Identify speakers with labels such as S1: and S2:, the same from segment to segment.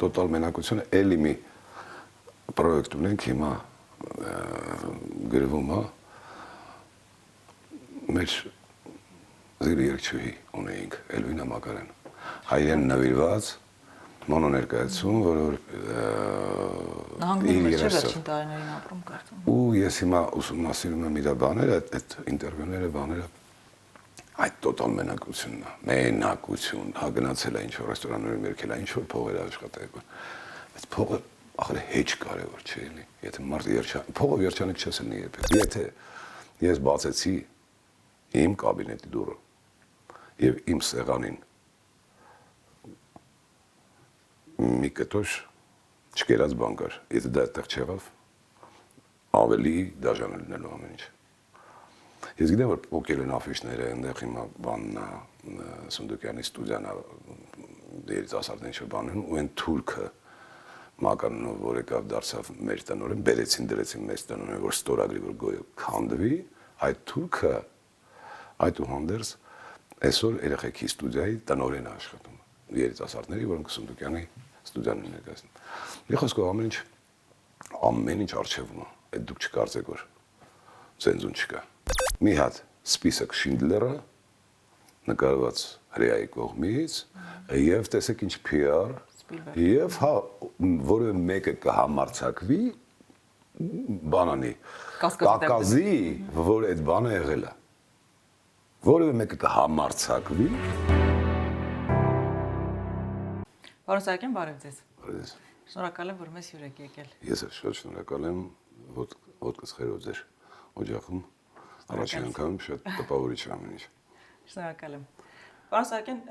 S1: տոտալ մենակությունը էլի մի պրոյեկտ ունենք հիմա գրվում է մեր զիրի երկչուհի ունեինք Էլվինա Մակարյան հայերեն նվիրված մոնո ներկայացում որ
S2: նահանգներում չէ վերջին տարիներին ապրում կարծում
S1: ու ես հիմա ուսումնասիրում եմ իր բաները այդ ինտերվյուները բաները այդ տոտալ մենակությունն է մենակություն հա գնացել է ինչ-որ ռեստորաններում եկել է ինչ-որ փողեր աշխատել այդ փողը ախր հեչ կարևոր չէ էլի եթե մարդ փողը երջանիկ չես լինի երբեք եթե ես բացեցի իմ կաբինետի դուռը եւ իմ սեղանին մի կտոր չկերած բան կար եթե դա այդտեղ չեղավ ավելի դաժան լինելու ամեն ինչ ես գիտեմ որ փոքր են աֆիշները այնտեղ հիմա բանն է Սունդուկյանի ստուդիան երիտասարդներ ինչ-որ բան են ու այն թուրքը Մականով որ եկավ դարձավ մեր տնօրեն բերեցին դրեցին մեծ տնօրեն որ ստորագրի որ գոյը քանդվի այդ թուրքը այդուհանդերձ այսօր երեխեքի ստուդիայի տնօրեն է աշխատում երիտասարդների որոնք Սունդուկյանի ստուդիան են ներկայացնում մի խոսքով ամեն ինչ արժևում է այդ դուք չկարծեք որ ցենզուն չկա մի հատ սպիսակ Շինդլերը նկարված հրեայի կողմից եւ տեսեք ինչ PR եւ հա որը մեկը կհամարցակվի բանանի կակազի որ այդ բանը եղել է որը մեկը կհամարցակվի
S2: Պարոն Սահակյան բարև ձեզ
S1: Բարև
S2: Շնորհակալ եմ որ մեզ հյուր եք եկել
S1: Ես էլ շատ շնորհակալ եմ ոդկաս խերով ձեր օջախում առաջին անգամ շատ տպավորիչ է ամեն ինչ
S2: Շնորհակալ եմ Պարոն Սահակյան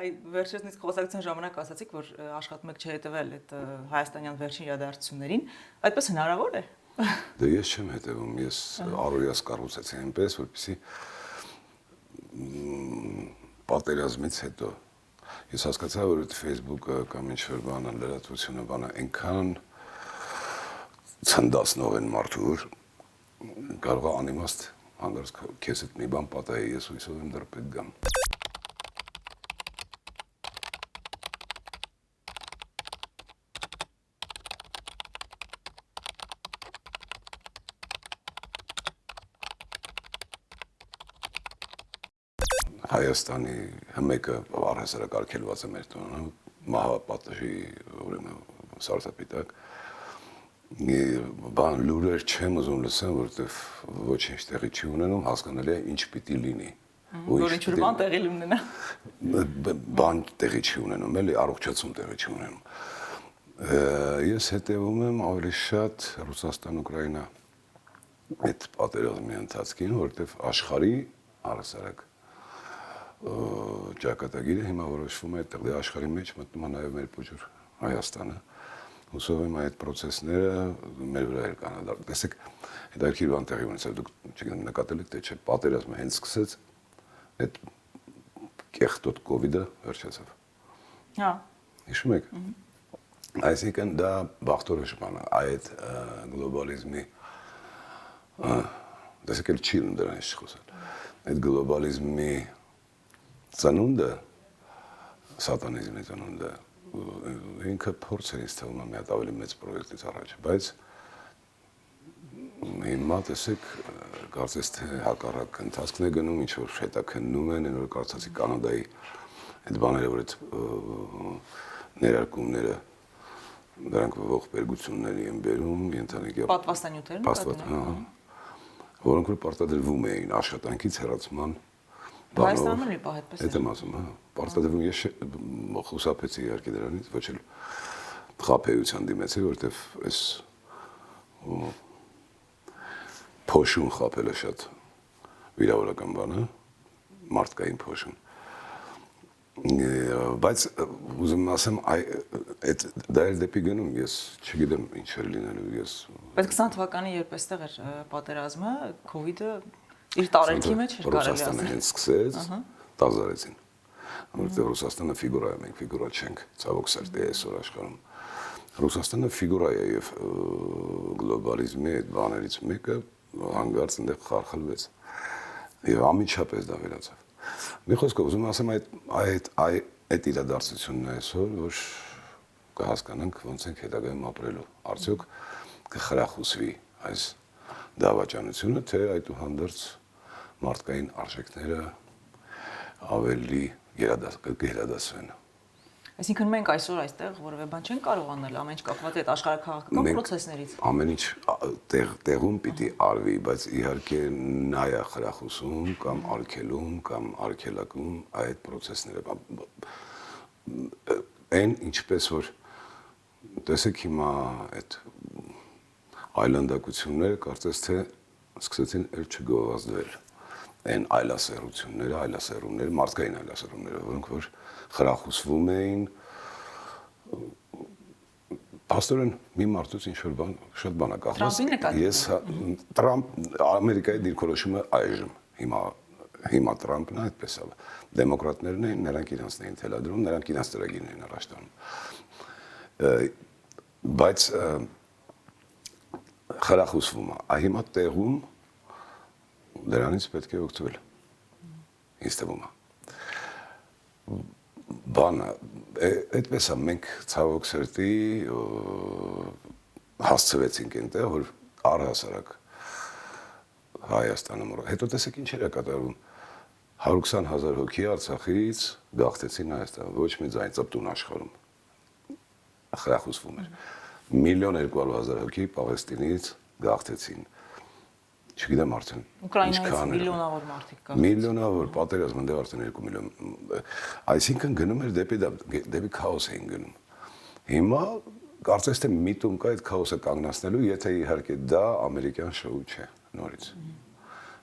S2: այդ վերջերս խոսակցության ժամանակ ասացիք որ աշխատում եք չհետևել այդ հայաստանյան վերջին իրադարձություններին այդպես հնարավոր է
S1: Դե ես չեմ հետևում ես առօրյաս կառուցեցի այնպես որպեսզի պատերազմից հետո Ես հասկացա, որ այդ Facebook-ը կամ ինչ-որ բանը, լրատվությունը բանը այնքան ցնդացնող են մարդու, որ կարող է անիմաստ հանդարտ քեզ հետ մի բան պատահի, ես հույսով եմ դեռ պետք գամ։ Հայաստանի հմեկը առհասարակ արգելված է մեր տոնը, մահապատժի ուրեմն սարսափիտակ բան լուրեր չեմ ուզում լսեմ, որովհետև ոչինչ տեղի չի ունենում, հասկանալի է ինչ պիտի լինի։
S2: Որ ինչ-որ բան տեղի ունենա։
S1: Բան տեղի չի ունենում, էլի առողջացում տեղի չի ունենում։ Ես հետևում եմ ավելի շատ Ռուսաստան-Ուկրաինա այդ պատերազմի ընթացքին, որովհետև աշխարհի առհասարակ ճակատագիրը հիմա որոշվում է այդտեղ աշխարհի մեջ մտնում է նաև մեր փոքր Հայաստանը հուսով եմ այդ process-ները մեր վրա կանադար տեսեք հետաքրքիր բան տեղի ունեցավ դուք չգիտեմ նկատել եք թե չէ պատերազմը հենց սկսեց այդ կեղտոտ կովիդը վերջացավ
S2: հա
S1: հիշում եք այսինքն դա բախտորոշ բան է այդ գլոբալիզմի տեսեք էլ չի դրանից խոսել այդ գլոբալիզմի ծնունդը սատանիզմի ծնունդը ինքը փորձ է ինձ թվում է մի հատ ավելի մեծ պրոյեկտից առաջ բայց հիմա տեսեք կարծես թե հակառակ ընթացքն է գնում ինչ որ հետաքննում են որ կարծացի կանադայի այդ բաները որ այդ ներարկումները դրանք ողբերգությունների են բերում ենթանեկի
S2: պատվաստանյութերն
S1: որոնք որ պարտադրվում էին աշխատանքից հեռացման
S2: Հայաստանում մի պահ այդպես
S1: է։ Դա ասում, հա, պարտադրվում ես խուսափեցի իհարկե դրանից, ոչ էլ խափեության դիմեցի, որովհետև այս փոշուն խափելը շատ վիրավորական բան է, մարդկային փոշուն։ Բայց ուզում ասեմ, դա էր դեպի գնում, ես չգիտեմ ինչ էր լինելու, ես
S2: Բայց 20 թվականի երբ էստեղ էր պատերազմը, COVID-ը իր տարերքի մեջ էր կարելի ասել։
S1: Ռուսաստանը հենց սկսեց, տազարեցին։ Որտեղ Ռուսաստանը ֆիգուրա է, մենք ֆիգուրա չենք, ցավոք սերտի այսօր աշխարհում։ Ռուսաստանը ֆիգուրա է եւ գլոբալիզմի այդ բաներից մեկը հանգարց այնտեղ խարխլվեց։ Եվ ամիջապես դա վերացավ։ Մի խոսքով ուզում ասեմ այդ իրադարձությունն է այսօր, որ կհասկանանք ոնց ենք հետագայում ապրելու։ Արդյոք կխրախուսվի այս դավաճանությունը, թե այդուհանդերձ մարդկային արժեքները ավելի գերադասվեն։
S2: Այսինքն մենք այսօր այստեղ որևէ բան չենք կարող անել, ամեն ինչ կապված է այդ աշխարհաքաղաքական process-ներից։
S1: Ամեն ինչ տեղում պիտի արվի, բայց իհարկե նա է խրախուսում կամ արգելում կամ արգելակում այդ process-ները։ Այն ինչպես որ տեսեք հիմա այդ այլանդակությունները կարծես թե սկսեցին էլ չգովազդվել։ Այն այլասերումները, մարդկային այլասերումները, որոնք որ խրախուսվում էին Փաստորեն մի մարդուց ինչ-որ բան շատ բան է կախված։ Ես Ամերիկայի դիրքորոշումը այժմ հիմա Տրամպն այդպես է։ Դեմոկրատներն էին, նրանք իրանցն էին թելադրում, նրանք իրանց ծրագիրն էին առաջ տանում։ Բայց խրախուսվում է։ Հիմա տեղում դրանից պետք է օգտվել։ Ինձ թվում է։ Բանը այդպես է մենք ցավոք սրտի հասցվեցինք այնտեղ որ առհասարակ Հայաստանը հետո տեսեք ինչեր է կատարվում 120,000 հոգի Արցախից գաղթեցին Հայաստան ոչ մի ձայն ծպտուն աշխարհում խրախուսվում էր 1,200,000 հոգի Պաղեստինից գաղթեցին չգիտեմ արդեն
S2: Ուկրաինայից միլիոնավոր մարդիկ կա։
S1: Միլիոնավոր պատերազմ ընդդեմ արդեն 2 միլիոն։ Այսինքն գնում էր դեպի քաոս էին գնում։ Հիմա կարծես թե միտում կա այդ քաոսը կանգնացնելու, եթե իհարկե դա ամերիկյան շոու չէ նորից։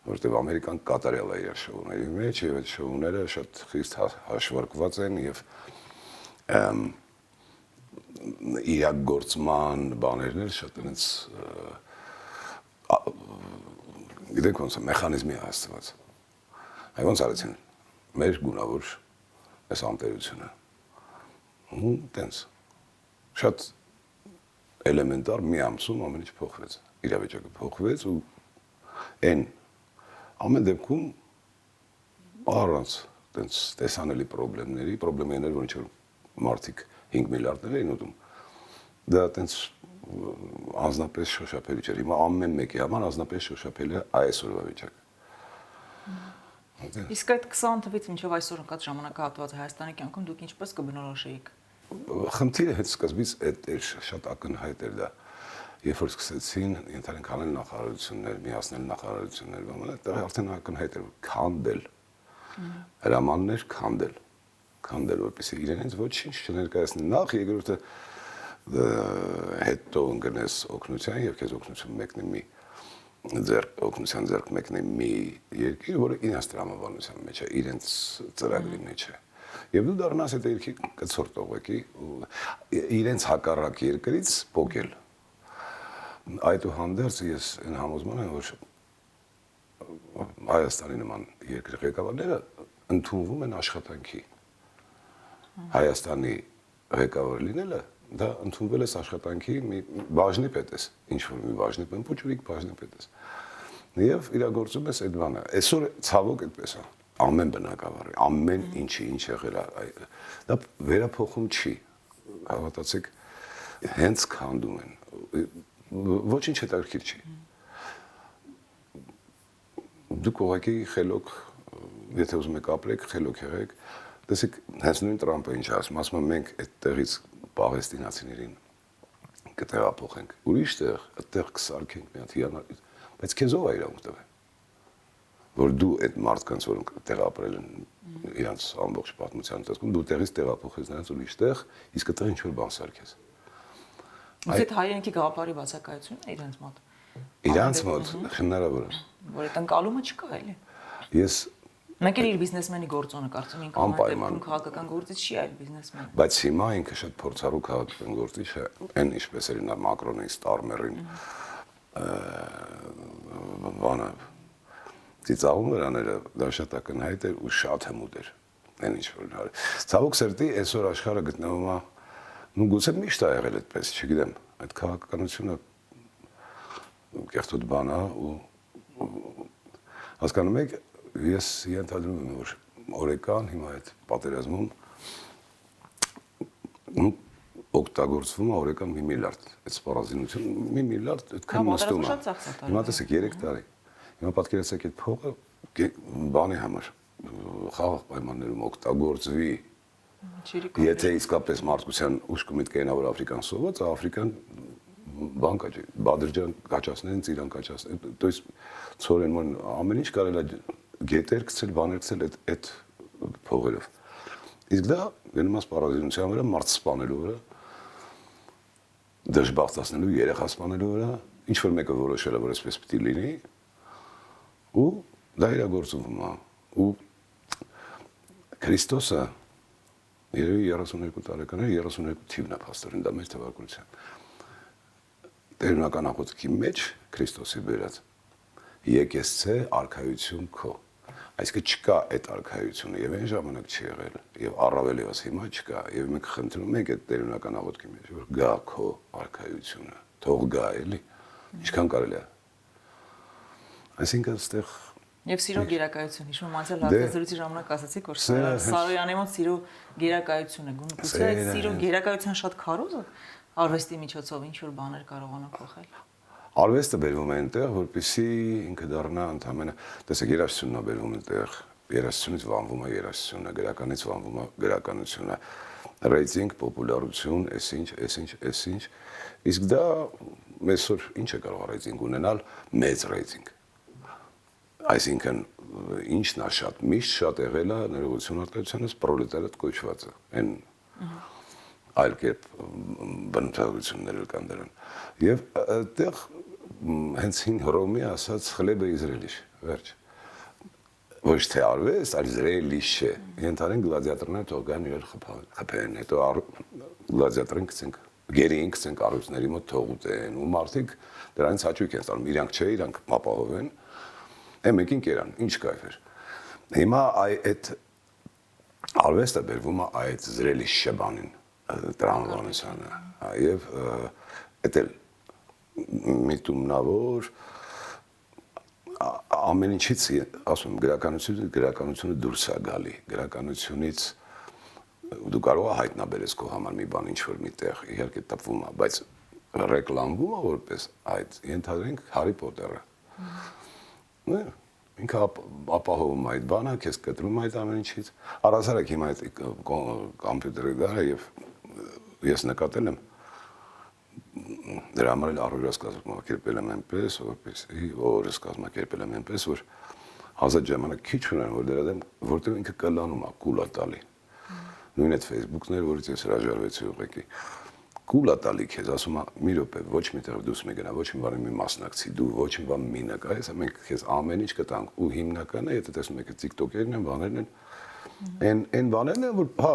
S1: Որտեղ Ամերիկան կատարել է իր շոուների մեջ եւ այդ շոուները շատ խիստ հաշվարկված են եւ իրագործման բաներն էլ շատ այնց գիտեք ոնց է մեխանիզմի հասցված։ Այ ոնց արեցին մեր գունավոր այս անտերությունը։ Ու տենց շատ էլեմենտար մի ամսում ամեն ինչ փոխվեց։ Իրավիճակը փոխվեց ու այն ամեն դեպքում առանց տենց տեսանելի խնդիրներ, որ ինչ որ մարդիկ 5 միլիարդներ էին ուտում։ Դա տենց անձնապես շոշափելի չէր։ Հիմա ամեն մեկի համար անձնապես շոշափելի է այսօրվա վիճակը։
S2: Իսկ այդ 20 թվից մինչև այսօր ընկած ժամանակահատվածը Հայաստանի կյանքում դուք ինչպես կբնորոշեիք։
S1: Խնդիրը հետ սկզբից այդ շատ ակնհայտ էր դա։ Երբ որ սկսեցին ընդհանրեն քանել նախարարություններ, միացնել նախարարություններ, այդտեղ արդեն ակնհայտ էր քանդել։ Հրամաններ քանդել, որպեսզի իրենից ոչինչ չներկայացնի։ Նախ երկրորդը հետո ընկնես օգնության եւ քեզ օգնություն մեկնի մի օգնության ձեռք մեկնի մի երկիր, որը իրենց տրամաբանության մեջ է, իրենց ծրագրի մեջ է։ Եվ դու դառնաս այդ երկրի կցոր տողեկի իրենց հակառակ երկրից փոկել։ Այդուհանդերձ ես այն համոզման եմ, որ Հայաստանի նման երկրի ղեկավարները ընդունվում են աշխատանքի։ Հայաստանի ղեկավար լինելը դա ընդունվել է աշխատանքի մի բաժնի պետ ես, ինչ-որ մի բաժնի պետ, փոքրիկ բաժնի պետ ես։ Եվ իրագործում ես այդ բանը։ Այսօր ցավոք այդպես է։ Ամեն բնակավարի, ամեն ինչի ինչ եղել է, դա վերափոխում չի։ Հավատացեք, հենց քանդում են։ Ոչինչ հետաքրքիր չի։ Դուք ուղղակի խելոք, եթե ուզում եք ապրեք, խելոք եղեք, տեսեք, հենց նույն Տրամպը ինչ ասում, ասում է մենք այդտեղից պաղեստինացիներին կտեղափոխենք, ուրիշ տեղ, այդտեղ կսարքենք մի հատ հիանալի, բայց քեզ ով է իրավունք տվել, որ դու այդ մարդկանց, որոնք տեղ ապրել են իրանց ամբողջ պատմության ընթացքում, դու տեղից տեղափոխես նրանց ուրիշ տեղ, իսկ այդտեղ ինչ-որ բան սարքես։
S2: Այդ հայրենիքի գաղափարի բացակայությունն է իրենց մոտ։
S1: Իրանց մոտ հնարավոր է։
S2: Որ այդ ընկալումը չկա էլի։
S1: Ես
S2: Մեկ էլ իր բիզնեսմենի գործոնը կարծում ինքը
S1: անպայման
S2: քաղաքական գործիչ չի, այլ բիզնեսմեն։
S1: Բայց հիմա ինքը շատ փորձառու քաղաքական գործիչ է, այն ինչպես էր նա Մակրոնին, Ստարմերին, բանը ծիծաղում նրաները, դա շատ ակնհայտ էր ու շատ հմուտ էր, այն ինչ որ։ Ցավոք սրտի այսօր աշխարհը գտնվում է, նու գուցե միշտ է եղել այդպես, չգիտեմ, այդ քաղաքականությունը կեղտոտ բան է ու հասկանում եք, ես ենթադրում եմ, որ օրեկան հիմա այդ պատերազմում օգտագործվում է օրական 1 միլիարդ, այդ սպառազինություն 1 միլիարդ այդքան նստում է։ Հիմա տեսեք 3 տարի։ Հիմա պատկերացրեք այդ փողը բանի համար խաղաղ պայմաններում օգտագործվի։ Եթե իսկապես մարդկության ուշքը միտք կենա որ Աֆրիկան սոված, Աֆրիկան բան կաճի, բادرջան կաճացնեն, ծիրան կաճացնեն, то есть ծորեն ամեն ինչ կարելի է գետեր գցել, բաներ գցել այդ փողերով։ Իսկ դա գնում է սպառազինության վրա, մարդ սպանելու վրա, դժբախտացնելու, երեխա սպանելու վրա, ինչ որ մեկը որոշել է, որ այսպես պիտի լինի, ու դա իրագործվում է։ Ու Քրիստոսը երևի 32 տարեկան էր, 32 թիվն է փաստորեն, դա մեր թվարկության։ Տերունական աղոթքի մեջ Քրիստոսի բերած եկես ցե արքայություն քո։ Այսինքն չկա այդ արքայությունը եւ այն ժամանակ չի եղել եւ առավել եւս հիմա չկա եւ մենք խնդրում ենք այդ տերունական աղոթքի մեջ որ գա քո արքայությունը թող գա էլի ինչքան կարելի է այսինքն այստեղ
S2: Եվ սիրո գերակայություն, հիշում անցել հաղորդազրույցի ժամանակ ասացիք, որ Սարոյանի մոտ սիրո գերակայություն է, գուցե այդ սիրո գերակայության շատ քարոզը արվեստի միջոցով ինչ որ բաներ կարողանա փոխել։
S1: Արվեստը բերվում է այնտեղ, որպեսզի ինքը դառնա ընդհանրապես, տեսեք, երաժշտությունն է բերվում այնտեղ, երաժշտությունից վանվում է երաժշտությունը, գրականից վանվում է գրականությունը, ռեյտինգ, պոպուլարություն, այսինչ, իսկ դա այսօր ինչ է կարող ռեյտինգ ունենալ, մեծ ռեյտինգ։ Այսինքն ինչն է շատ միշտ շատ եղել է ներողություն արտադրությունից պրոլետարիատ կոչվածը, այն այլ կերպ բնութագրություններ կան դրան։ Եվ այդտեղ հենց հին Հռոմի ասած խլեբը Իզրայելիշ, վերջ։ Ոչ թե արվեստ, այլ զրելիշ է։ Ենթարեն գլադիատորները թող գան իրար խփեն, հետո գլադիատորին գցենք, գերին գցենք առյուծների մոտ թող ուտեն, ու մարդիկ դրանից հաճույք են ստանում։ Իրանք չէ, իրանք ապահով են։ Մեկին կերան, ինչ կայֆ էր։ Հիմա այդ արվեստը բերվում է այդ զրելիշ շեբանին, տրամաբանությանը, եւ այդ էլ միտումնավոր ամեն ինչից ասում գրականությունը դուրս է գալի, գրականությունից դու կարող ես հայտնաբերես քո համար մի բան ինչ որ միտեղ իհարկե տպվում է, բայց ռեկլամվում է որպես այդ ենթադրենք Հարի Փոթերը։ Ինքը ապահովում այդ բանը, քեզ կտրում այդ ամեն ինչից։ Առասարակ հիմա այդ կոմպյուտերը գա եւ ես նկատել եմ դրա համար էլ առօրյաս կազմակերպել եմ այնպես, օրս կազմակերպել եմ այնպես, որ ազատ ժամանակ քիչ ունեն, որ դրա դեմ որտեղ ինքը կլանում է, կուլ է տալի։ Նույն այդ Facebook-ներ, որից ես հրաժարվեցի ուղղակի կուլա տալի քեզ, ասում է մի րոպե, ոչ միտեղ դուս մի գնա, ոչ մի բանի մի մասնակցի, դու ոչ մի բան մի նկարես, մենք քեզ ամեն ինչ կտանք ու հիմնականը, եթե տեսնում եք TikTok-երն են, բաներն են, այն բաներն են, որ հա,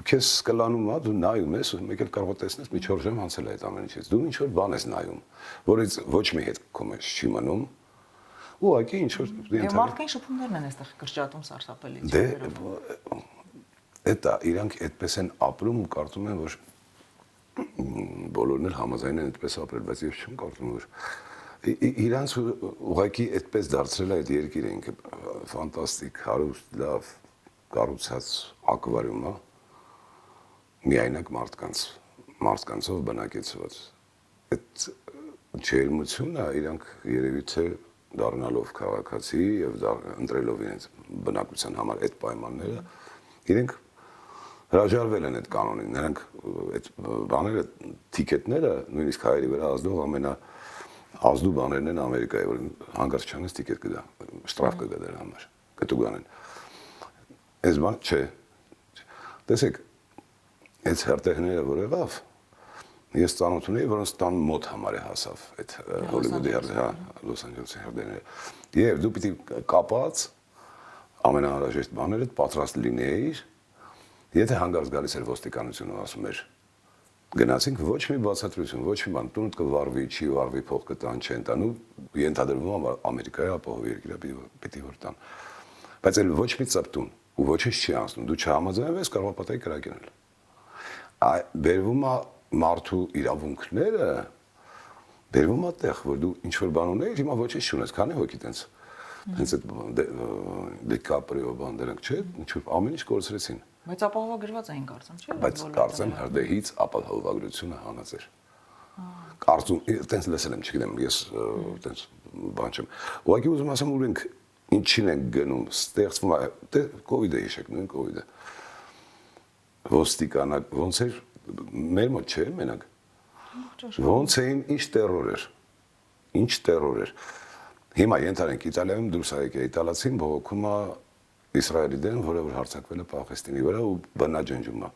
S1: քեզ կլանում է, դու նայում ես, մեկ էլ կարող տեսնես մի 4 ժամ անցել է այդ ամեն ինչից, դու ինչ որ բան ես նայում, որից ոչ մի հետ կոմես չի մնում, ուղղակի ինչ որ
S2: Եվ մարդկային շփումներն են այստեղ կրճատում սարսափելի։
S1: Դե դա իրանք այդպես են ապրում ու կարծում են, որ բոլորն էլ համաձայն են այդպես ապրել, բայց ես չեմ կարծում, որ իրանց ուղղակի այդպես դարձրել է այդ երկիրը ինքը ֆանտաստիկ, հարուստ, լավ կառուցած ակվարիում է, միայնակ մարդկանցով բնակեցված։ Այդ ջերմությունը իրանք երևի թե դառնալով քաղաքացի եւ ընտրելով իրենց բնակության համար այդ պայմանները, իրենք հրաժարվել են այդ կանոնին, նրանք այդ բաները, թիկետները, նույնիսկ հայերի վրա ազդող ամենաազդու բաներն են Ամերիկայի, որ հանկարծ չանես թիկետ կգա, շտրաֆ կգա դրա համար, կտուգան են։ Այս բան չէ։ Տեսեք, այդ հերթեղները, որ եղավ, ես ծանոթ ունեի, որոնց տան մոտ համարը հասավ այդ Հոլիվուդի Լոս Անջելեսի հերթեղները։ Եվ դու պիտի կապած ամենահրաժեշտ բաները պատրաստ լինեիր. Եթե հանգարց գալիս էր ոստիկանությունը ասում էր գնացինք ոչ մի բացատրություն, ոչ մի բան, տունդ կվարվի, չի վարվի, փող կտան, չեն տանու, ենթադրվում է Ամերիկայի ապահով երկիր պիտի որ տան։ Բայց էլ ոչ մի ծպտուն ու ոչինչ չի անցնում, դու չհամաձայնվես, կարող է պատահի կրակել։ Բերվում է մարդու իրավունքները, բերվում է տեղ, որ դու ինչ որ բան ունես, հիմա ոչինչ չունես, քանի հոգի տենց։ Հենց այդ Դիկապրիո բան դրանք չէ, ինչ որ ամեն ինչ կորցրեցին։
S2: Բայց ապահովագրված էին կարծում, չէ՞։
S1: Բայց կարծեմ հրդեհից ապահովագրությունը հանած էր։ Կարծում, այտենց լսել եմ, չգիտեմ, ես այտենց բան չեմ։ Ուղղակի ուզում ասեմ, որ ենք ինչին ենք գնում, ստեղծվում է, դե կովիդը հիշեք, նույն կովիդը։ Ոստիկանակ, ոնց էր մեր մոտ չէ, մենակ։ Ոնց էին, ինչ տերոր էր։ Հիմա ենթարենք Իտալիայում դուրս ա եկել իտալացին բողոքում է Իսրայելի դեմ, որը որ հարձակվել է Պաղեստինի վրա ու բնաջնջում է։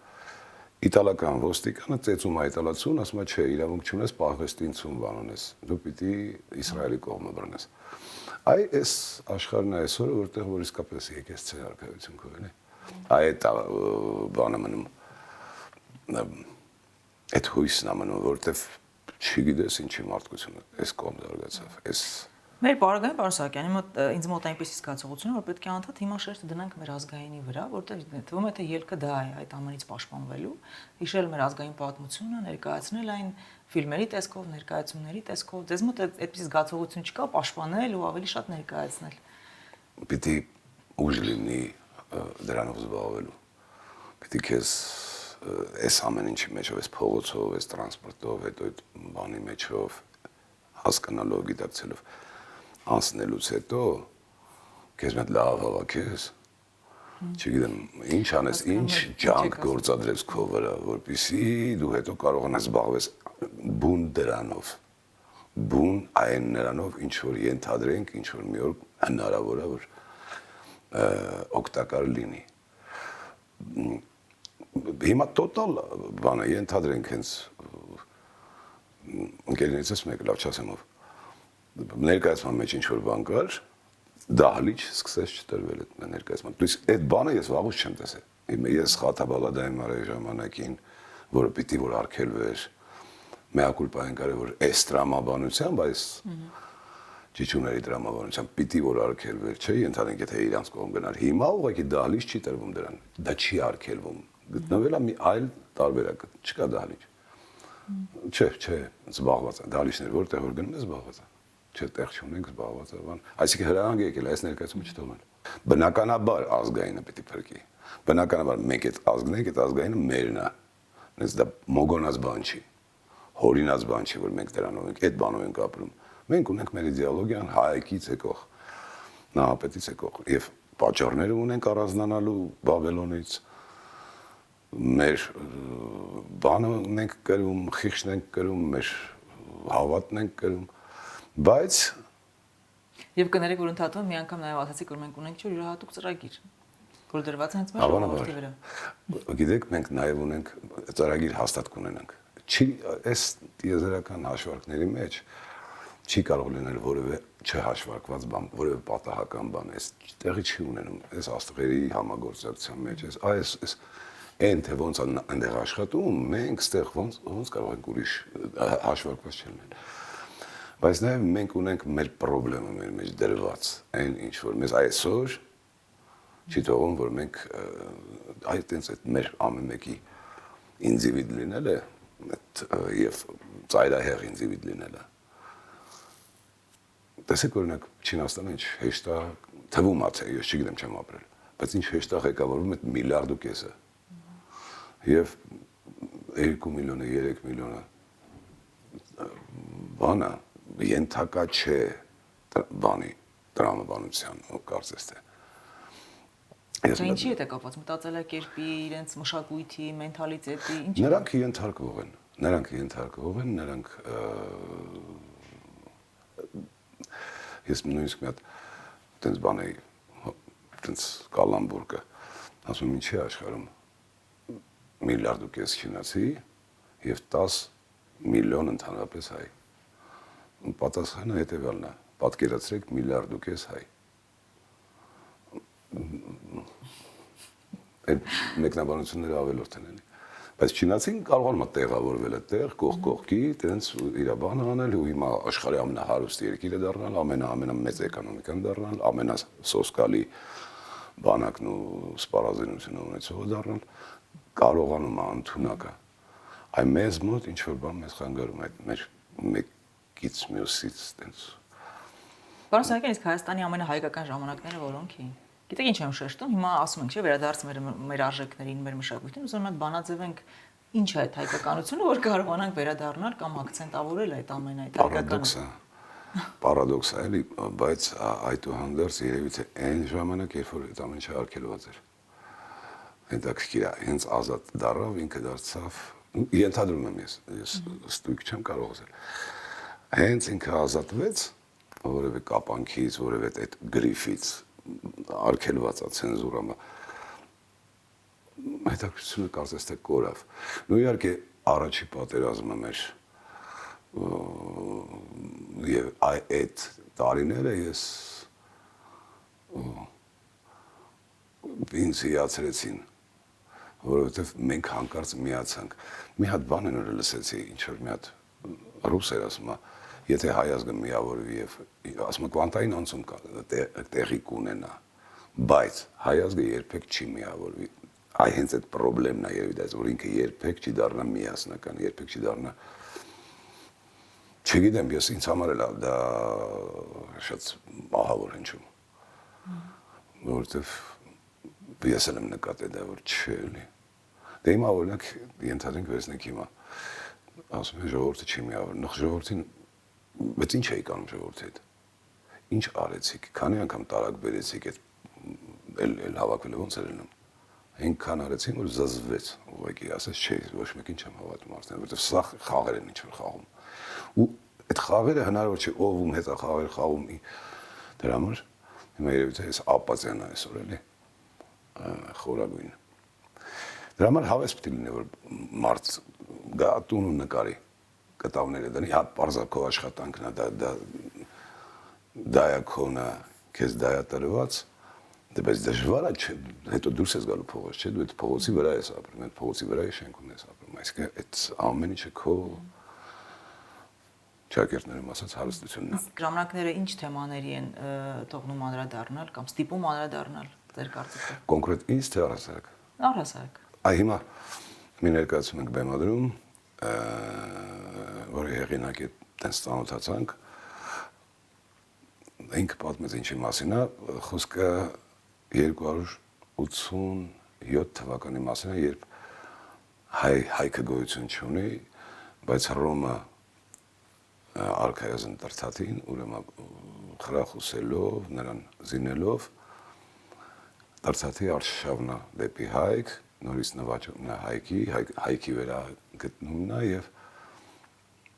S1: Իտալական ոստիկանը ծեծում է իտալացուն, ասում է չէ, իրավունք չունես Պաղեստինցուն բանոնես, դու պիտի Իսրայելի կողմը բռնես։ Այ այս աշխարհն է այսօր, որտեղ որ իսկապես եկես ցե արքայություն քո էլի։ Այդ բանը մնում այդ հույսն է մնում, որտեղ չգիտես ինչի մարդկությունը այս կողմ զարգացավ, այս
S2: Մեր բարագային պարոն Սահակյանի մոտ ինձ մոտ այնպեսի զգացողություն որ պետք է անդադ հիմա շեշտը դնանք մեր ազգայինի վրա, որտեղ թվում է թե ելքը դա է այդ ամենից պաշտպանվելու, հիշել մեր ազգային պատմությունը, ներկայացնել այն ֆիլմերի տեսքով, ներկայացումների տեսքով, ձեզ մոտ այդպիսի զգացողություն չկա պաշտպանել ու ավելի շատ ներկայացնել։
S1: Պիտի ուժ լինի դրանով զբաղվելու։ Պիտի քեզ այս ամեն ինչի մեջով, այս փողոցով, այս տրանսպորտով, այդ բանի մեջով հասկանալով, գիտակցելով անցնելուց հետո քեզ մեծ լավ հավաքես, չգիտեմ, ինչ անես, ինչ ջանք գործադրես քո վրա, որպեսզի դու հետո կարողանաս զբաղվես բուն դրանով, բուն այն նրանով, ինչ որ ենթադրենք, ինչ որ մի օր հնարավոր է որ օգտակար լինի։ Հիմա տոտալ բանը ենթադրենք հենց ընկերներիցս մեկը լավ չասեմով ներկայացման մեջ ինչ որ բան կար, դահլիճ սկսեց չտրվել այդ ներկայացման։ Իսկ այդ բանը ես վաղուց չեմ տեսել։ Ես Խաթաբալադայում արի ժամանակին, որը պիտի որ արգելվեր, մեակուլպային կարի որ այս տրամաբանությամբ, այս ճիճուների տրամաբանությամբ պիտի որ արգելվեր, չէ, ենթադրենք եթե իրանց կողմ գնար։ Հիմա ուղղակի դահլիճ չի տրվում դրան։ Դա չի արգելվում։ Գտնվել է մի այլ տարբերակ, չկա դահլիճ։ Չէ, զբաղված է, դահլիճներ որտեղ որ գնում է զբաղված է։ Չէ, տեղ չունենք զբաղված է բան։ Այսինքն հրահանգ եկել, այս ներկայացումը չթողնել։ Բնականաբար ազգայինը պիտի փրկի։ Բնականաբար մենք այդ ազգն ենք, այդ ազգայինը մերն է։ Հենց դա մոգոնած բան չի։ Հորինած բան չի, որ մենք դրանով ենք, այդ բանով ենք ապրում։ Մենք ունենք մեր իդեոլոգիան հայկից եկող, նահապետից եկող եւ պատճառները ունենք առանձնանալու Բաբելոնից։ Մեր բանը ենք կրում, խիղճն ենք կրում, մեր հավատն ենք կրում, բայց
S2: եւ կներեք որ ընդհատում մի անգամ նաեւ ասացիք որ մենք ունենք յուրահատուկ ծրագիր, որ դրված է հենց մեր ժողովրդի վրա։
S1: Գիտեք, մենք նաեւ ունենք ծրագիր հաստատ կունենանք։ Չի այս տիեզերական հաշվարկների մեջ չի կարող լինել որևէ չհաշվարկված բան, որևէ պատահական բան, այս տեղի չի ունենում, այս աստղերի համագործակցության մեջ, այս այն թե ոնց այնտեղ աշխատում, մենք ստեղ ոնց կարող ենք ուրիշ հաշվարկված չլինել։ Բայց նաև մենք ունենք մեր խնդրեմը մեր մեջ դրված, այն ինչ որ մեզ այսօր չի թողում, որ մենք այտենց այդ մեր ամեն մեկի ինդիվիդ լինելը եւ ծայրահեղ ինդիվիդ լինելը։ Տեսեք օրինակ Չինաստանը ինչ հեշտ է թվում է, ես չգիտեմ չեմ ապրել, բայց ինչ հեշտ է ղեկավարվում այդ միլիարդ ու կեսը։ Եվ 2 միլիոնը, 3 միլիոնը բանը ենթակա չէ բանի տրամաբանության ու կարծես թե։
S2: Դա ինչի հետ է կապված մտածելակերպի, իրենց մշակույթի, մենթալիտետի, ինչ։
S1: Նրանք ենթարկվող են, նրանք ես նույնիսկ մի հատ տենց բան էի, տենց կալամբուրգը, ասում եմ ինչի աշխարհում միլիարդ ու կես չինացի եւ 10 միլիոն ընդհանրապես հայ։ Պատասխանը հետեւյալն է. պատկերացրեք միլիարդ ու կես հայ։ Այդ մեկնաբանությունները ավելորդ են էլի։ Բայց չինացին կարողանում է տեղավորվել այդտեղ, կողքի, տենց իր բանը անել ու հիմա աշխարհի ամենահարուստ երկիրը դառնալ, ամենամեծ էկոնոմիկան դառնալ, ամենասոսկալի բանակն ու սպառազինությունը ունեցողը դառնալ, կարողանում է ընդունակը։ Այ մեզ մոտ ինչ որ բան մեզ խանգարում այդ մեր մեկից մյուսից տենց։
S2: Պարոն Սահակյան, իսկ Հայաստանի ամենահայկական ժամանակները որոնք էին։ Գիտեք ինչ եմ շեշտում, հիմա ասում ենք, չէ, վերադարձ մեր արժեքներին, մեր մշակույթին, ուզում եմ բանաձևենք ինչ է այդ հայկականությունը, որ կարողանանք վերադառնալ կամ ակցենտավորել այդ ամեն այդ հայկականությունը։
S1: Պարադոքս է, էլի, բայց այդուհանդերձ երևի թե այն ժամանակ, երբ որ այդ ամեն ինչը արգելված էր։ Հետաքրքիր է, հենց ազատ դառավ, ինքը դարձավ, ենթադրում եմ ես ստույգ չեմ կարող ասել։ Հենց ինքը ազատվեց որևէ կապանքից, որևէ այդ գրիֆից, արգելված է ցենզուրամը։ Հետաքրքրությունը կարծես թե կորավ։ Նու իհարկե առաջի պատերազմը մեր եւ այդ տարիները ես ինձ հիացրեցին, որովհետեւ մենք հանկարծ միացանք։ Մի հատ բան են լսեցի, ինչ որ մի հատ ռուս էր ասում, եթե հայ ազգը միավորվի եւ ասում կվանտային անցում տեղի կունենա, բայց հայ ազգը երբեք չի միավորվի։ Այ հենց այդ խնդիրն է երևի դա, որ ինքը երբեք չի դառնա միասնական, երբեք չի դառնա չգիտեմ, ես ինձ համար էլ դա շատ ահավոր հնչում, որովհետև ես էլ եմ նկատել դա, որ չէ էլի։ Դե հիմա օրինակ ենթադրենք վերցնենք հիմա, ասում են ժողովուրդը չի միավորվում, նախ ժողովրդին, բայց ինչ էիք անում ժողովրդի հետ, ինչ արեցիք, քանի անգամ տարակ բերեցիք, էլ հավաքվել ոնց էր լինում, այնքան արեցին, որ զզվեց, ուղղակի ասես չէ, ոչ մեկին չեմ հավատում արդեն, որովհետև սա խաղեր են ինչ որ խաղում։ Ու այդ խաղերը հնարավոր չէ ով ում հետ է խաղեր խաղում դրա համար հիմա երևի թե այս ապացիան է այսօր էլի խորագույն դրա համար հավես պետք է լինի որ մարդ գա տուն ու նկարի կտավները դնի հա պարզակով աշխատանքն է դա է քոնը քեզ դա է տրված դե բայց դժվար է չէ հետո դուրս ես գալու փողոց չէ դու այդ փողոցի վրա ես ապրում այդ փողոցի վրա ես շենքում ես ապրում այսինքն այդ ամեն ինչը քո Ճակերտներում ասած հարստությունն է։
S2: Ժամանակները ինչ թեմաների են թողնում անդրադառնալ կամ ստիպում անդրադառնալ ձեր կարծիքով։
S1: Կոնկրետ ինչ թե առհասարակ։
S2: Առհասարակ։
S1: Այ հիմա մի ներկայացում ենք բեմադրում, որի հեղինակի տենց ծանոթացանք։ Ինքը պատմեց ինչի մասին է, խոսքը 287 թվականի մասին է, երբ հայքը գոյություն չունի, բայց Հռոմը արքայազն դրթաթին, ուրեմն խրախուսելով, նրան զինելով, դրթաթի արշավնա դեպի հայք, նորից նվաճումն է հայքի վերագտնումն է և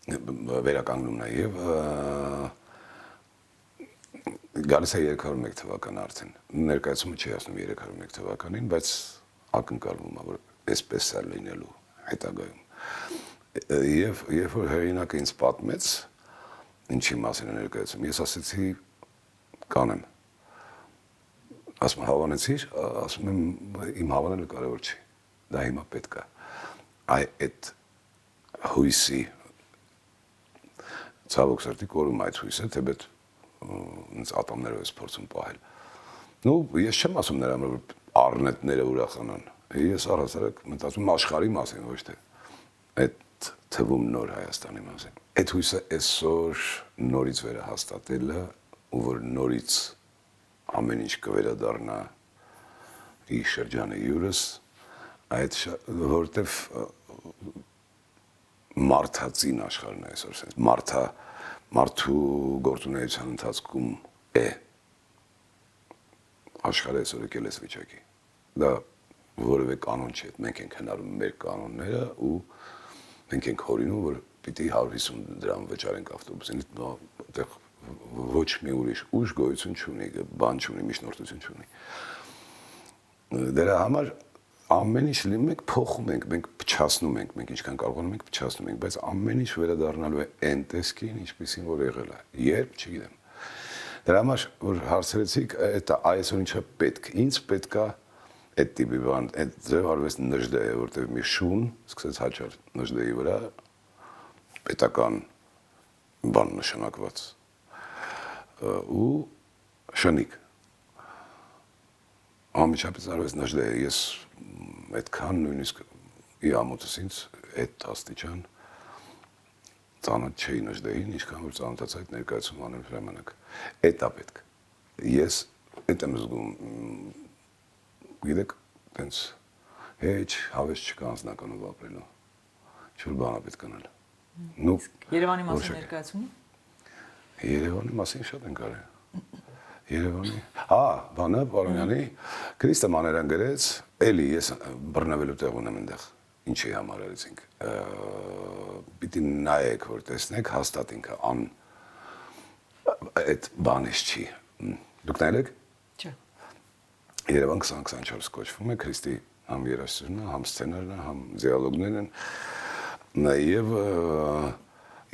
S1: վերականգնումն է և գալիս է 301 թվական արդեն, ներկայացումը չի ասնում 301 թվականին, բայց ակնկալվում է, որ այսպես է լինելու հետագայում։ Եվ երբ որ հեղինակը ինձ պատմեց, ինչի մասին է ներկայացում, ես ասեցի կանեմ։ Ասում հավանեցիր, ասում եմ իմ հավանելը կարևոր չի, դա հիմա պետք է։ Այդ հույսի ցավոք սրտի կորում այդ հույսը, թեպետ ինձ ատամներով ես փորձում պահել։ Նու ես չեմ ասում նրա համար որ առնետները ուրախանան։ Ես առհասարակ մտածում աշխարհի մասին, ոչ թե այդ թվում նոր Հայաստանի մասին։ Այդ հույսը այսօր նորից վերահաստատելը, ու որ նորից ամեն ինչ կվերադառնա իր շրջանը յուրս, այդ որտեվ մարդածին աշխարհն է այսօր sense մարդու գործունեության ընթացքում է աշխարհը այսօր եկել էս վիճակի։ Դա որևէ կանոն չի, մենք ենք հնարում մեր կանոնները ու մենք ենք հորինում, որ պիտի 150 դրամ վճարենք ավտոբուսին, այդտեղ ոչ մի ուրիշ ուժ գոյություն չունի, բան չունի, միջնորդություն չունի։ Դրա համար ամեն ինչ լինում ենք փոխում ենք, մենք փչացնում ենք, մենք ինչքան կարողանում ենք փչացնում ենք, բայց ամեն ինչ վերադառնալու է այն տեսքին, ինչպեսին որ եղել է։ Երբ, չգիտեմ։ Դրա համար որ հարցրեցիք, այսօր ինչա պետք, ինձ պետքա այդ տիպի բան, այդ ձև արվեստ նժդե է, որտեղ մի շուն սկսեց հաճար նժդեի վրա պետական բան նշանակված ու շնիկ ամիջապես արվեստ նժդե է, ես այդքան նույնիսկ իամոթս ինձ այդ աստիճան ծանոթ չէի նժդեին, ինչքան որ ծանոթացա այդ ներկայացում անելու ժամանակ։ Էդ է պետք։ Ես Այդ եմ զգում, գիտեք, տենց հեչ հավես չկա անձնականով ապրելու, ինչ-որ բան է պետք անել։
S2: Երևանի մասին ներկայացումի։
S1: Երևանի մասին շատ են կարել։ Երևանի, բանը, Պարոնյանի, Քրիստը մաներան գրեց, էլի ես բռնվելու տեղ ունեմ այնտեղ, ինչի համար արեցինք, պիտի նայեք, որ տեսնեք, հաստատ ինքը այդ բանից չի, դուք նայել եք։
S2: Չէ։
S1: Երևան 2024 կոչվում է, Քրիստի համ երաժշտությունն է, համ սցենարն է, համ դիալոգներն են, նաև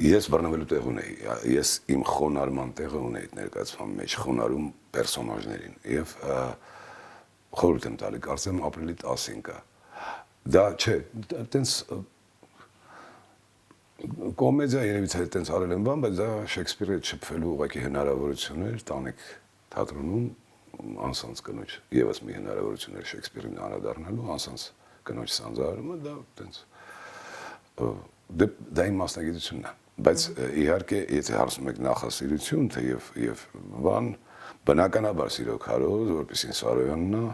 S1: ես բռնվելու տեղ ունեի, ես իմ խոնարհման տեղը ունեի ներկայացման մեջ, խոնարհում պերսոնաժներին եւ խորհուրդ եմ տալի, կարծեմ ապրիլի 10-ին կա։ Դա չէ, տենց կոմեդիա երևից է տենց արել են բան, բայց դա Շեքսպիրի հետ շփվելու ուղղակի հնարավորություն էր տանիք թատրոնում անսանց կնոջ, եւս մի հնարավորություն էր Շեքսպիրին անդրադառնալու անսանց կնոջ սանձարարումը, դա տենց դա իմ մասնագիտությունն է, բայց իհարկե եթե հարցնում եք նախասիրություն, թե եւ բան, բնականաբար սիրո քարոզ, որպեսզի Սարոյանն է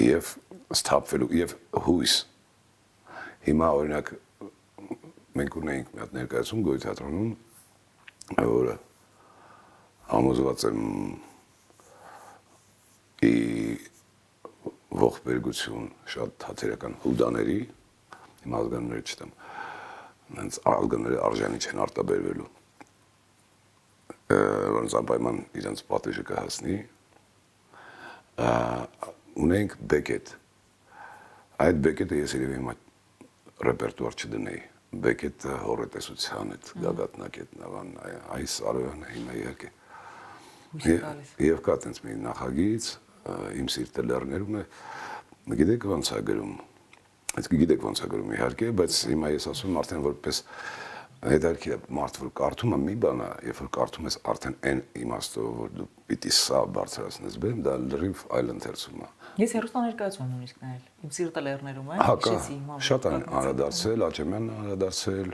S1: եւ սթափվելու եւ հույս։ Հիմա օրինակ մենք ունենք մի հատ ներկայացում Գոյի թատրոնում, որը համոզված եմ ողբերգություն շատ թատերական հուդաների, հիմա ազգանները չտամ, նենց ազգանները արժանի չեն արտաբերվելու, որոնց անպայման իրենց պատիժը կհասնի, ունենք Բեկետ, այդ Բեկետը ես երևի հիմա ռեպերտուար չդնեի, Բեկետը հորետեսության հետ գագաթնակետն ավան, այս Սարոյանը հիմա իհարկե, եւ կա տենց մի նախագիծ, իմ սիրտը լեռներում է, գիտեք ոնց է գրում, գիտեք ոնց է գրում իհարկե, բայց հիմա ես ասում եմ արդեն որպես հետարքի մարդ, որ կարդում է մի բան է, երբ որ կարդում ես արդեն այն իմաստով, որ դու պիտի սա բարձրացնես բեմ, դա լրիվ այլ ընթերցում է։
S2: Ես հեռուստաներկայացում եմ նույնիսկ նայել, իմ սիրտը լեռներում է,
S1: հիշեցի հիմա։ Շատ են անդրադարձել, Աճեմյանն անդրադարձել,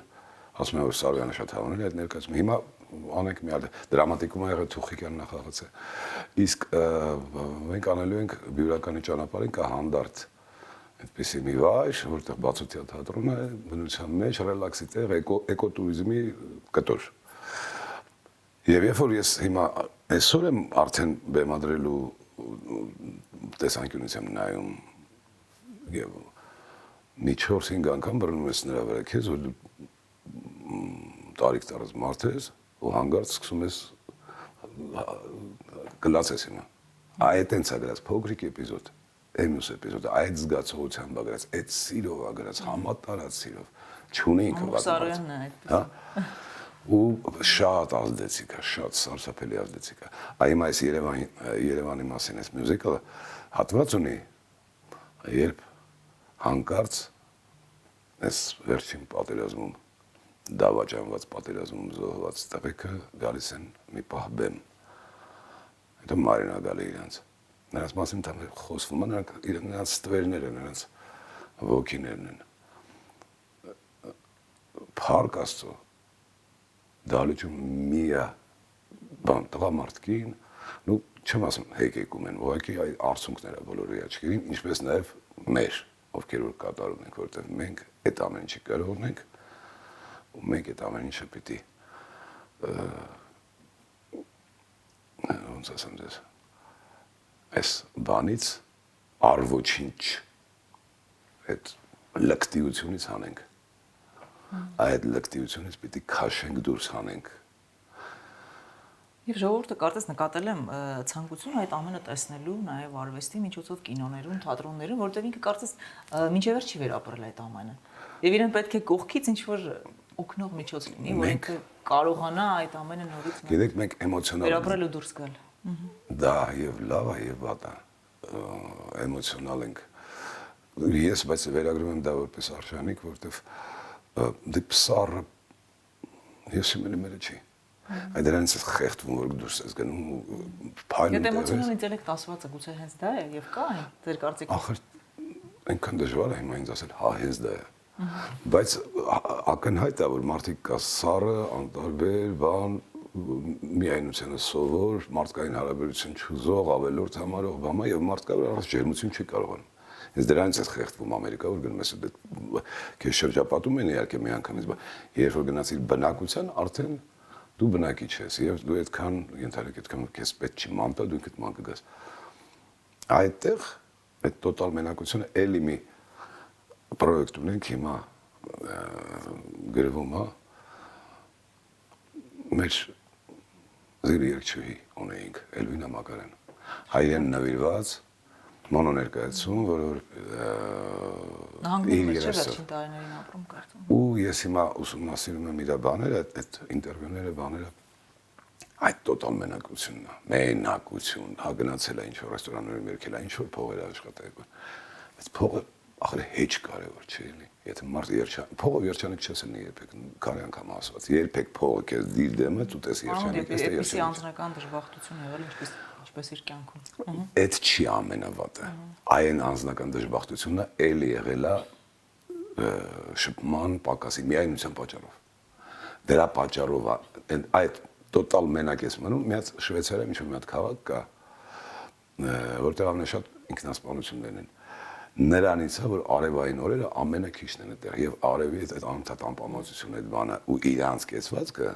S1: ասում եմ որ Սարոյանը շատ հավանել է այդ ներկայացումը։ Հիմա անենք մի հատ դրամատիկում եղել Թուխիկյանն նախագծել։ Իսկ մենք անելու ենք բյուրականի ճանապարհին կա հանդարտ այդպեսի մի վայր, որտեղ բացօթյա թատրոն է, բնության մեջ ռելաքսի տեղ, էկոտուրիզմի կտոր։ Եվ երբ որ ես հիմա այսօր եմ արդեն բեմադրելու տեսանկյունից եմ նայում եւ մի 4-5 անգամ բռնում ես նրա վրա քեզ, որ դու տարիք տարած մարդ ես ու հանգարց սկսում ես գլացես հիմա։ Այդ այնց է գրած փոքրիկ էպիզոդ, Էմյուս էպիզոդը, այդ զգացողությամբ է գրած, այդ սիրով է գրած, համատարած սիրով, չունի ինքը
S2: Սարոյանն է այդպես։
S1: Ու շատ ազդեցիկ է, շատ սարսափելի ազդեցիկ է։ Այ այս Երևանի մասին այս մյուզիկլը հատված ունի, երբ հանկարծ այս վերջին պատերազմում դավաճանված պատերազմում զոհված տղեկը գալիս են մի պահ բեմ։ Հետո Մարինա գալի իրանց։ Նրանց մասին там խոսվում է, նրանց ստվերներ են, նրանց ոգիներն են։ Փառք Աստծո։ Դալիճում միա բան տղամարդկին, նու չեմ ասում հեկեկում են, ուղղակի այ արցունքները բոլորի աչքերին, ինչպես նաև մեր, ովքեր որ կատարում ենք, որտեղ մենք այդ ամեն ինչի կարող ունենք, ու մենք այդ ամեն ինչը պիտի ոնց ասեմ ձեզ, այս բանից առոչինչ այդ լկտիությունից հանենք, այդ լկտիությունից պիտի քաշենք դուրս հանենք։
S2: Եվ ժողովուրդը կարծես նկատել եմ ցանկություն այդ ամենը տեսնելու նաև արվեստի միջոցով կինոներում, թատրոններում, որտեղ ինքը կարծես մինչև վերջ չի վերապրել այդ ամենը։ Եվ իրեն պետք է կողքից ինչ-որ օգնող միջոց լինի, որ ինքը կարողանա այդ ամենը նորից
S1: գիտեք, մենք էմոցիոնալ
S2: վերապրել ու դուրս գալ։
S1: Դա եւ լավ է եւ վատ է, էմոցիոնալ ենք։ Ես բայց վերագրում եմ դա որպես արժանիք, որտեղ դիպսարը ես մենը չի։ Այդ դրանից է խեղդվում, որ դուրս ես գնում ու փայլում։
S2: Այդ էմոցիոնալ ինտելեկտ ասվածը գուցե հենց դա է եւ կա այն ձեր կարծիքով։
S1: Ախր այնքան դժվար է հիմա ինձ ասել, հա հենց դա է։ Բայց ակնհայտ է, որ մարդիկ կա սառը, անտարբեր, բան, միայնությունը սովոր, մարդկային հարաբերություն չուզող, ավելորդ համարող բամա եւ մարդկա վրա առանց ջերմություն չի կարողանում։ Ես դրանից է խեղդվում Ամերիկա, որ գնում ես քեզ շրջապատում են իհարկե մի անգամից, բայց երբ որ գնացիր բնակության, արդեն դու բնակիչ ես եւ դու այդքան ենթադրեք այդքան քեզ պետք չի մանտա, դու ինքդ ման կգաս։ Այդտեղ այդ տոտալ մենակությունը էլի մի պրոյեկտ ունենք հիմա գրվում է մեր զիրիերչուհի ունեինք Էլվինա Մակարյան հայերեն նվիրված մոնո ներկայացում, որ
S2: նահանգում չէ վերջին տարիներին ապրում կարծում։
S1: Ու ես հիմա ուսումնասիրում եմ իր բաները, այդ ինտերվյուները, բաները այդ տոտալ մենակությունն է, մենակություն, հա գնացել է ինչ-որ ռեստորաններում երկել է, ինչ-որ փողեր աշխատել, բայց փողը ախր հեչ կարևոր չէ էլի, եթե մարդը փողը երջանիկ չես լինի երբեք, քանի անգամ ասված, երբեք փողը քեզ դիր դեմը, դու տես երջանիկ ես,
S2: այդպիսի անձնական դժբախտություն եղել, ինչպես իր կյանքում։
S1: Այդ չի ամենավատը, այն անձնական դժբախտությունը էլի եղել է շփման պակասի միայնության պատճառով։ Դրա պատճառով այդ տոտալ մենակ ես մնում, մի հատ Շվեյցարիայում ինչ-որ մի հատ քաղաք կա, որտեղ ամենաշատ ինքնասպանություններն են։ Նրանից է, որ արևային օրերը ամենաքիչն են այդտեղ եւ արևի այդ անընդհատ անպամացությունը այդ բանը ու իրանց կեցվածքը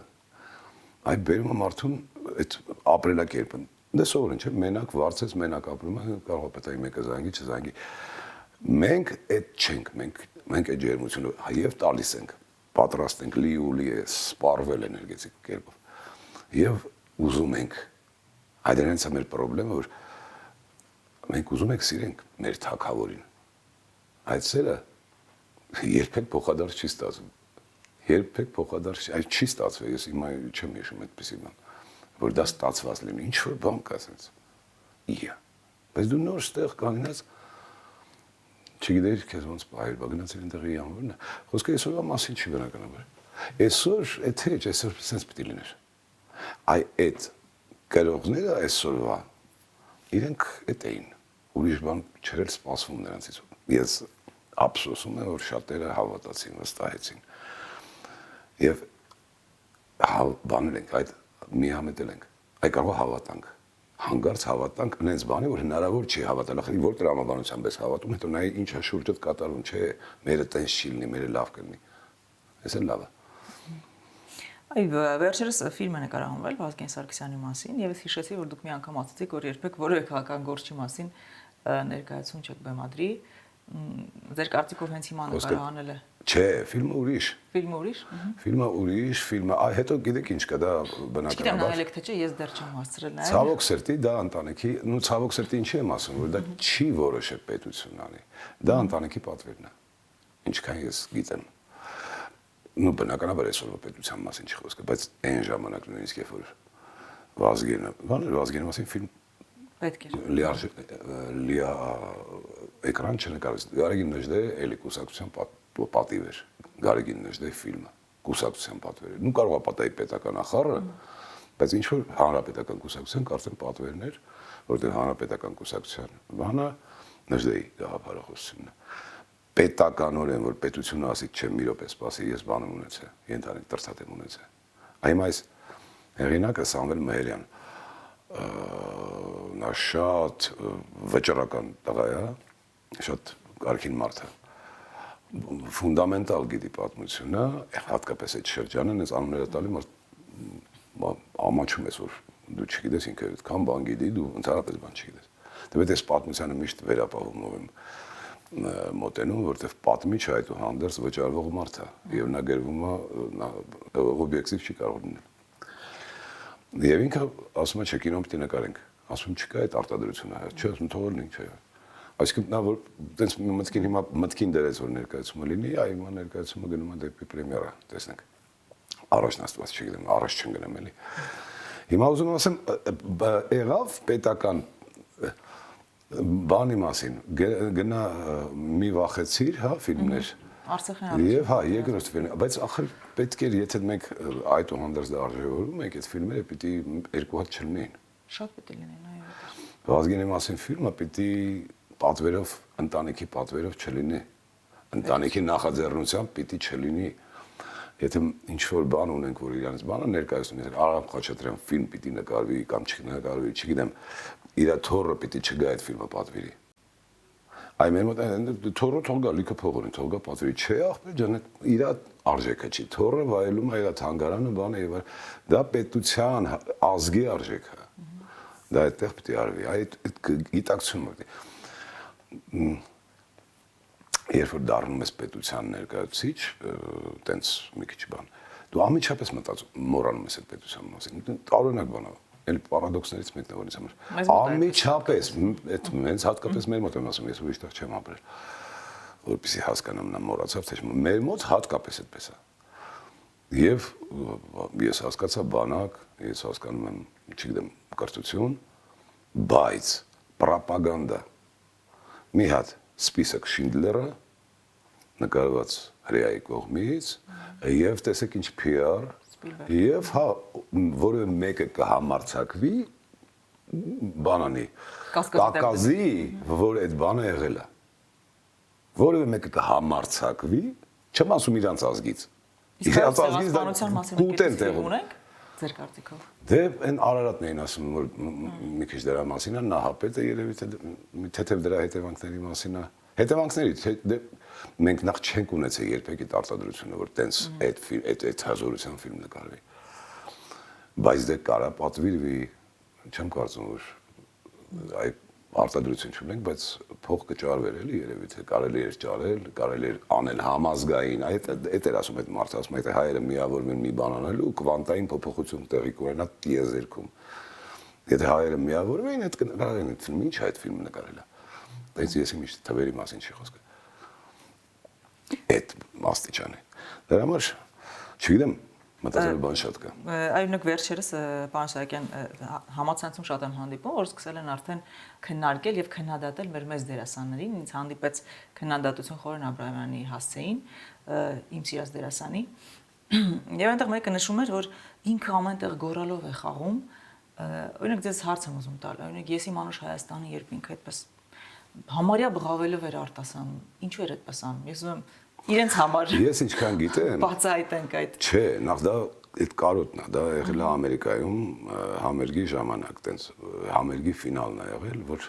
S1: այ բերում է մարդուն այդ ապրելակերպը։ Դե սովորեն չէ, մենակ վարձես, մենակ ապրում է, կարող է պետք է մեկը զանգի, չզանգի։ Մենք այդ չենք, մենք այդ ջերմությունը եւ տալիս ենք, պատրաստ ենք լի սպառվել էներգետիկ կերպով։ Եվ ուզում ենք, այդ դրանից է մեր խնդրեմը, որ մենք ուզում ենք սիրենք մեր թագավորին։ Այդ սերը երբեք փոխադարձ չի ստացվում։ Երբեք փոխադարձ չի ստացվել, ես հիմա չեմ հիշում այդպեսի բան, որ դա ստացված լինի, ինչ որ բան կա ասենց։ Իա։ Բայց դու նոր ստեղ կանինած չգիտեիր քեզ ոնց բայր, բա գնացել այնտեղ իամուրն է։ Խոսքը այսօրվա մասին չի բնականաբար։ Այսօր այդ հեչ, այսօր sense պիտի լիներ։ Այ այդ գրողները այսօրվա իրենք այդ էին ուրիշ բան չեր սպասվում նրանցից։ Ես ափսոսում եմ, որ շատերը հավատացին, վստահեցին։ Եվ բաներ ենք, այդ միամետել ենք։ Այ կարող հավատանք, հանգարց հավատանք այնպես բանի, որ հնարավոր չի հավատալ, ախր որ տրամաբանությամբ ես հավատում, հետո նայ ինչա շուրջդ կատարվում, չէ, մերը տենց չի լինի, մերը լավ կլինի։ Էս էլ լավ է։
S2: Այ վերջերս ֆիլմ է նկարահանվել Վազգեն Սարգսյանի մասին եւ ես հիշեցի, որ դուք մի անգամ ասացիք, որ երբեք որևէ քաղաքական գործի մասին ներկայացում չեք բեմադրի։ Ձեր կարծիքով հենց հիմա նկարահանել է։
S1: Չէ, ֆիլմը ուրիշ։
S2: Ֆիլմը ուրիշ։
S1: Ֆիլմը ուրիշ, ֆիլմը հետո գիտեք ինչ կա, դա բնականաբար։
S2: Չգիտեմ նայել եք թե չէ, ես դեռ չեմ հասցրել նայել։
S1: Ցավոք սրտի դա ընտանիքի, նու ցավոք սրտի ինչի եմ ասում, որ դա չի որոշել պետությունն անի։ Դա ընտանիքի պատվերն է։ Ինչքան ես գիտեմ։ Նու բնականաբար այսօր պետության մասին չի խոսքը, բայց այն ժամանակ նույնիսկ երբ որ Վազգենի մասին ֆիլմ
S2: պետք է։
S1: Լիա էկրան չնկարեց։ Գարեգին Նժդե էլի կուսակցության պատիվ էր։ Գարեգին Նժդե ֆիլմը կուսակցության պատվեր էր։ Նու կարող է պատահի պետական ախառը, բայց ինչ որ հանրապետական կուսակցության կարծեմ պատվերներ, որտեղ հանրապետական կուսակցության բանը Նժդեի գաղափարախոսությունն է։ Պետականորեն որ պետությունը ասի չէ մի րոպե սպասի ես բանում ունեցա ենթանեք տրցատեմ ունեցա այմ այս հեղինակը Սամվել Մհերյան նա շատ վճռական տղա է շատ կարքին մարդ է ֆունդամենտալ գիտի պատմությունը հատկապես այդ շրջանը ես անունները տալի ամաչում ես որ դու չգիտես ինքը այդքան բան գիտի դու ընդհանրապես բան չգիտես դեպի այս պատմությանը միշտ վերապահումով եմ մոտենում, որտեղ պատմիչ այդուհանդերձ վճարվող մարդ է եւ նա գրվում է օբյեկտիվ չի կարող լինել։ Եվ ինքը ասում է չէ կինո պիտի նկարենք, ասում չկա այդ արտադրությունը, չէ, ասում թողել լինի, չէ։ Այսինքն նա որ տենց մտքին հիմա մտքին դրեց որ ներկայացումը լինի, այ հիմա ներկայացումը գնում է դեպի պրեմիերա, տեսնենք։ Առաջնաստված չգիտեմ, առաջ չեմ գնում էլի։ Հիմա ուզում եմ ասեմ, եղավ պետական բանի մասին գնա մի վախեցիր, հա, ֆիլմներ։
S2: Արցախյան
S1: Եվ հա, երկրորդ ֆիլմը, բայց ախր պետք էր, եթե մենք այդուհանդերձ դա արժևորում ենք, այդ ֆիլմերը պիտի երկու հատ չլինեին։
S2: Շատ պետք է լինեն, այո։
S1: Վազգենի մասին ֆիլմը պիտի պատվերով, ընտանիքի պատվերով չլինի։ Ընտանիքի նախաձեռնությամբ պիտի չլինի։ Եթե ինչ-որ բան ունենք, որ իրանց բանը ներկայացնում են, Արամ Խաչատրյան ֆիլմ պիտի նկարվի կամ չնկարվի, չգիտեմ, իր թորը պիտի չգա այդ ֆիլմը պատվիրի։ Այ մեր մոտ թորը թող գա, լիքը փող ունի, թող գա պատվիրի, չէ, ախպեր ջան, իր արժեքը չի, թորը վայելում է իր թանգարանը, բանը եւ դա պետության ազգի արժեք է։ Դա այդտեղ պիտի արվի, այդ գիտակցումը։ Երբ որ դառնում ես պետության ներկայացուցիչ, տենց մի քիչ բան, դու ամիջապես մտածում մոռանում ես այդ պետության մասին, տարօրինակ բան է, էլ պարադոքսներից մեկն է, որ ինձ համար ամիջապես, այդ հենց հատկապես մեր մոտ եմ ասում, ես ուրիշ տեղ չեմ ապրել, որպեսզի հասկանամ նա մոռացավ, թե մեր մոտ հատկապես այդպես է։ Եվ ես հասկացա բանակ, ես հասկանում եմ, չգիտեմ, կրթություն, բայց պրոպագանդա մի հատ սպիսակ Շինդլերը նկարված հրեայի կողմից եւ տեսեք ինչ PR եւ հա որը մեկը կհամարցակվի բանանի կակազի որ այդ բանը եղել է որը մեկը կհամարցակվի չեմ ասում իրանց ազգից իրանց ազգից դա կուտեն տեղում ունենք ձեր կարծիքով դե այն Արարատն էին ասում որ մի քիչ դրա մասին է նահապետը երևի թեթև դրա հետևանքների մասին է հետևանքների մենք նախ չենք ունեցել երբեք այդ արտադրությունը որ տենց այդ հազորության ֆիլմ նկարվի բայց դե կարա պատվիրվի չեմ կարծում որ այդ արտադրություն չունենք բայց փող կճարվեր էլի երևի թե կարելի էր ճարել կարելի էր անել համազգային այդ էր ասում այդ մարդը ասում այդ հայերը միավորվեն մի բան անելու կվանտային փոփոխություն տեղի կունենա տիեզերքում եթե հայերը միավորվեին այդ կնկարեն այդ ֆիլմը ինչ այդ ֆիլմը նկարել է բայց ես միշտ թվերի մասին չի խոսքը այդ աստիճանի դրա համար չգիտեմ մտածել բան շատ կա
S2: այո նույնք վերջերս պարոն Սահակյան համացանցում շատ եմ հանդիպում որ սկսել են արդեն քննարկել եւ քննադատել մեր մեծ դերասաններին ինձ հանդիպեց քննադատություն Խորեն Աբրահամյանի հասցեին իմ սիրած դերասանի եւ այնտեղ մեկը նշում էր որ ինքը ամենտեղ գորալով է խաղում օրինակ ձեզ հարց եմ ուզում տալ օրինակ ես իմ անուշ Հայաստանը երբ ինքը այդպես համարյա բղավելով էր արտասանում ինչու էր այդպես անում ես ուզում իրենց համար
S1: ես ինչքան գիտեմ
S2: բացահայտենք այդ
S1: չէ նախ դա այդ կարոտն է դա եղել է Ամերիկայում համերգի ժամանակ տենց համերգի ֆինալն է եղել որ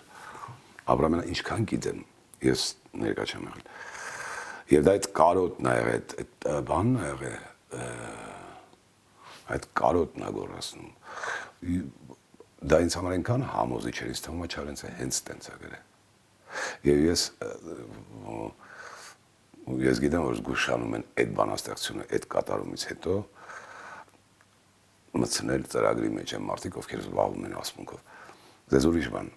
S1: Աբրահամյանը ինչքան գիտեմ ես ներկա չեմ եղել եւ դա այդ կարոտն է եղել այդ բանն է եղել այդ կարոտն է գորասնում դա ինձ համար այնքան համոզիչ էր ինձ թվում է Չարենցը հենց տենց է գրել եւ ես գիտեմ որ զգուշանում են այդ բանաստեղծությունը այդ կատարումից հետո մտցնել ծրագրի մեջ են մարդիկ ովքեր զբաղվում են ասմունքով դες ուրիշ բան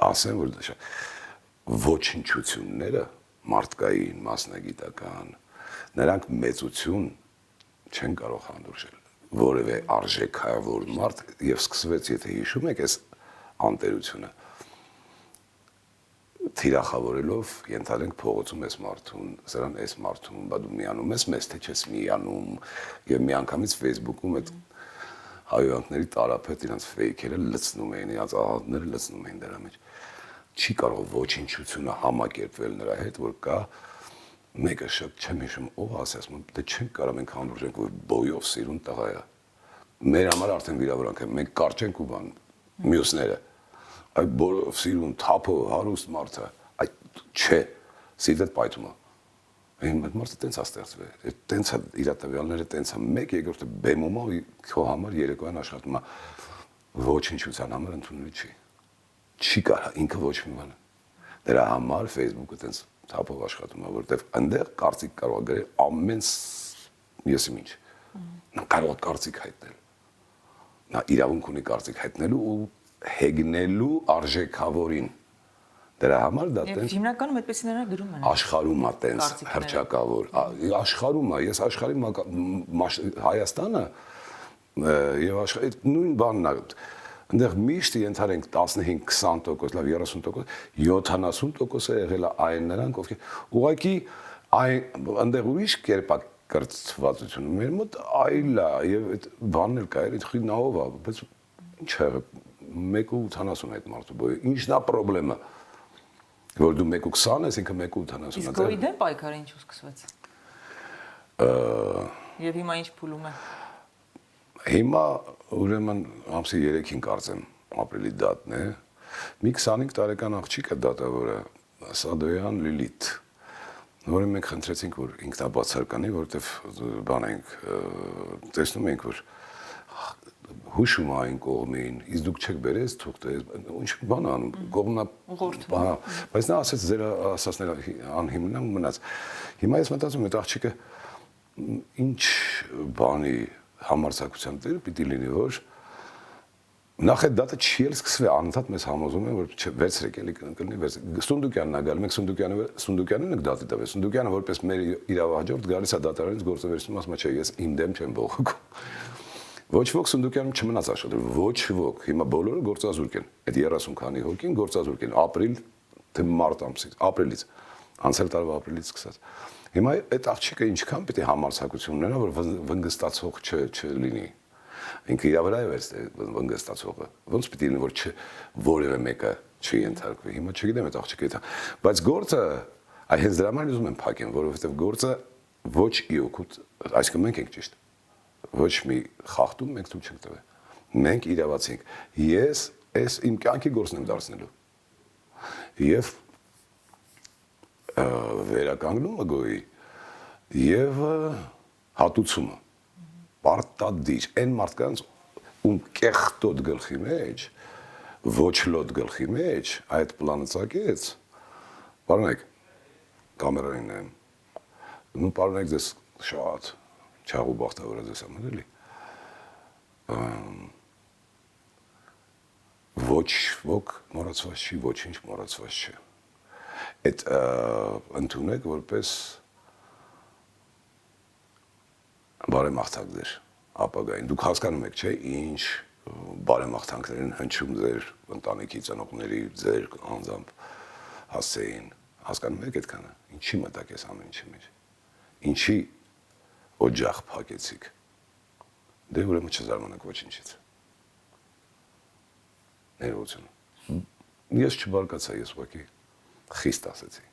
S1: ասեմ որ ոչնչությունները մարդկային մասնագիտական նրանք մեծություն չեն կարող հանդուրժել որևէ արժեքավոր մարդ եւ սկսվեց եթե հիշում եք այս անտերությունը թիրախավորելով ենթալենք փողոցում ես մարդուն, սրան ես մարդուն, բա դու միանում ես մեզ, թե չես միանում եւ միանգամից Facebook-ում այդ հայոյանքների տարափետ իրանց ֆեյքերը լցնում էին, իրանց ահատները լցնում էին դրա մեջ։ Չի կարող ոչնչությունը համակերպվել նրա հետ, որ կա մեկը շատ չեմ հիշում, ով ասում, դե չենք կարող մենք հանդուրժենք, որ բոյով սիրուն տղա է։ Մեր համար արդեն վիրավորանք է, մենք կարճենք ու բան, մյուսները այդ բոլոր սիրուն թափով հարուստ մարդը այդ չէ սիրտդ պայթում է այն մարդը տենց է ստեղծվել տենց է իր տվյալները տենց է մեկ երկրորդը բեմում է քո համար երեկոյան աշխատում է ոչնչության համար ընդունելի չի կարա ինքը ոչ մի բան դրա համար Facebook-ը տենց թափով աշխատում է որտեվ այնտեղ կարծիք կարող է գրել ամեն եսի ինչ նա կարող է կարծիք հայտնել նա իրավունք ունի կարծիք հայտնելու ու հեգնելու արժեքավորին դրա համար դա տենց
S2: հիմնականում այդպեսիները գրում են
S1: աշխարհում է տենց հրճակավոր աշխարհում է ես աշխարհի Հայաստանը եւ աշխարհի նույն բանն է այնտեղ միշտ ենթարենք 15-20% լավ 30% 70% է եղել այն նրանք ովքեր ուղղակի այնտեղ ուրիշ կերպ կրթվածություն մեր մոտ այլ է եւ այդ բանն էլ կա այդ խինաով է բայց ինչ է 1.80 այդ մարդու բոյը ինչն է խնդրեմը որ դու 1.20 ես ինքը 1.80
S2: իսկ գոյի դեմ պայքարը ինչու սկսվեց Եվ հիմա ինչ փուլում է։
S1: Հիմա ուրեմն ամսի 3-ին կարծեմ ապրիլի դատն է։ Մի 25 տարեկան աղջիկ է դատավորը Սադոյան Լիլիթ, որը մենք խնդրեցինք, որ ինքնաբացարկանի, որովհետև բան ենք տեսնում ենք, որ հուշում այն կողմին, իսկ դուք չեք բերես թուղթե, ինչ բան անում, կողմնա, բայց նա ասեց ձեր ասածները անհիմն են ու մնաց։ Հիմա ես մտածում եմ, այդ աղջիկը ինչ բանի համարձակության դեր պիտի լինի, որ նախ այդ դատը չի էլ սկսվի, անընդհատ մեզ համոզում են, որ վերցրեք էլի կլինի վերցրեք։ Սունդուկյանն է գալու, մենք Սունդուկյանին ենք դատի տվել։ Սունդուկյանը որպես մեր իրավահաջորդ գալիս է դատարանից գործը վերցնում, ասում է, չէ, ես իմ դեմ չեմ բողոքում։ Ոչ ոք Սունդուկյանում չմնաց աշխատել, ոչ ոք։ Հիմա բոլորը գործազուրկ են։ Այդ 30 քանի հոգին գործազուրկ են, ապրիլ թե մարտ ամսից, ապրիլից, անցյալ տարվա ապրիլից սկսած։ Հիմա այդ աղջիկը ինչքան պիտի համարձակություն ունենա, որ վնգստացող չլինի։ Ինքը իր վրա է վնգստացողը։ Ոնց պիտի լինի, որ որևէ մեկը չի ենթարկվի։ Հիմա չգիտեմ այդ աղջիկը դա։ Բայց գործը այ հենց դրա համար ուզում եմ փակեմ, որովհետև գործը ոչ իօքուտ, այսինքն մենք ենք ճիշտ։ Ոչ մի խախտում մենք ցույց չենք տվել։ Մենք իրավացինք։ Ես այս իմ կյանքի գործն եմ դարձնելու։ Եվ վերականգնումը գոյի եւ հատուցումը պարտադիր այն մարդկանց ում կեղտոտ գլխի մեջ ոչ լոտ գլխի մեջ այդ պլանը ցակեց պարոնեք կամերային եմ նու պարոնեք դες շատ չաղու բախտավոր ես ամ էլի ոչ ոք մոռացված չի ոչինչ մոռացված չի այդ ընդունեք որպես բարեմաղթանքներ ապագային դուք հասկանում եք չէ ինչ բարեմաղթանքներ են հնչում ձեր ընտանիքի ծնողների ձեր անձամբ հասցեին հասկանում եք այդքանը ինչի մտակ ես ամեն ինչի մեջ ինչի օջախ փակեցիք դե ուրեմն չզարմանաք ոչինչից ներողություն ես չբարկացա ես ուղղակի խիստ ասեցի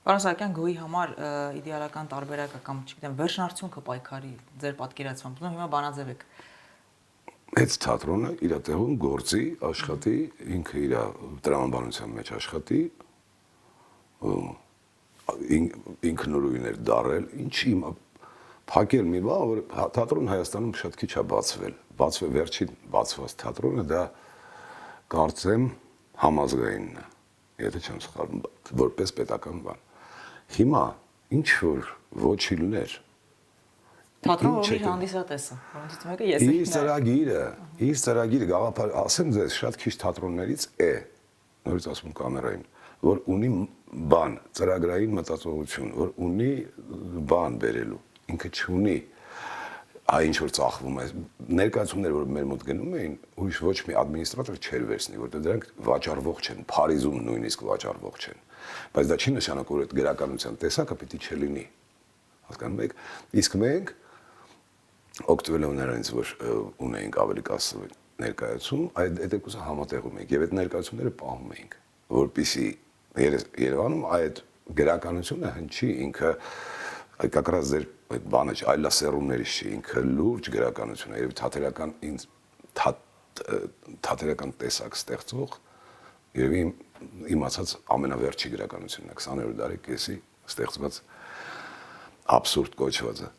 S2: Պարոն Սահակյան գոյի համար իդեալական տարբերակը կամ չգիտեմ վերջնարդյունքը պայքարի ձեր պատկերացմամբ հիմա բանաձև եք
S1: Այդ թատրոնը իր տեղում գործի աշխատի ինքը իր տրամաբանության մեջ աշխատի ինքնուրույն էր դարել ինչի փակել մի բան որ թատրոնը Հայաստանում շատ քիչ է բացվել վերջին բացված թատրոնը դա կարծեմ համազգայինն է եթե չեմ սխալվում որպես պետական բան հիմա ինչ որ ոչի լներ
S2: թատրոնը իր հանդիսատեսը որոնցից մեկը ես եմ
S1: իր ծրագիրը գաղափար ասեմ ձեզ շատ քիչ թատրոններից է նորից ասում կամերային որ ունի բան ծրագրային մտածողություն որ ունի բան բերելու ինքը չունի այ ինչ որ ծախվում է ներկայացումները որ մեր մոտ գնում էին ուրիշ ոչ մի ադմինիստրատոր չէր վերցնի որտեղ դրանք վաճառվող չեն Փարիզում նույնիսկ վաճառվող չեն բայց դա չի նշանակում որ այդ գրականության տեսակը պիտի չլինի հասկանում եք իսկ մենք օգտվելով նրանից որ ունեինք ավելի կասը ներկայացում այդ երկուսը համատեղում ենք եւ այդ ներկայացումները պահում ենք որպեսզի Երևանում այդ գրականությունը հնչի ինքը կակրած ձեր այդ բանը այլասերումներից չի ինքը լուրջ գրականություն է եւ թատերական ինձ թատերական տեսակ ստեղծող եւ իմացած ամենավերջի գրականությունն է 20-րդ դարի կեսի ստեղծված абսուրդ կոչվածը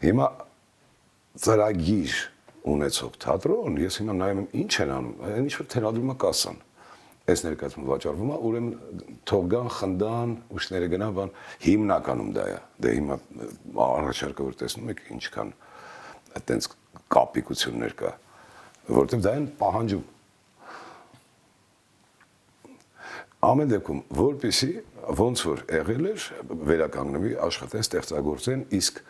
S1: հիմա ծրագիր ունեցող թատրոն ես հիմա նայում եմ ինչ են անում այն ինչ որ թելադրումը կասան այս ներկայացումը վաճառվում է ուրեմն թող գան խնդան ուշները գնան բան հիմնականում դա է դե հիմա առաջարկը որ տեսնում եք ինչքան այտենց կապիկություններ կա որտեղ դա են պահանջում ամեն դեպքում որպեսի ոնց որ եղել էր վերականգնվի աշխատեն ստեղծագործեն իսկ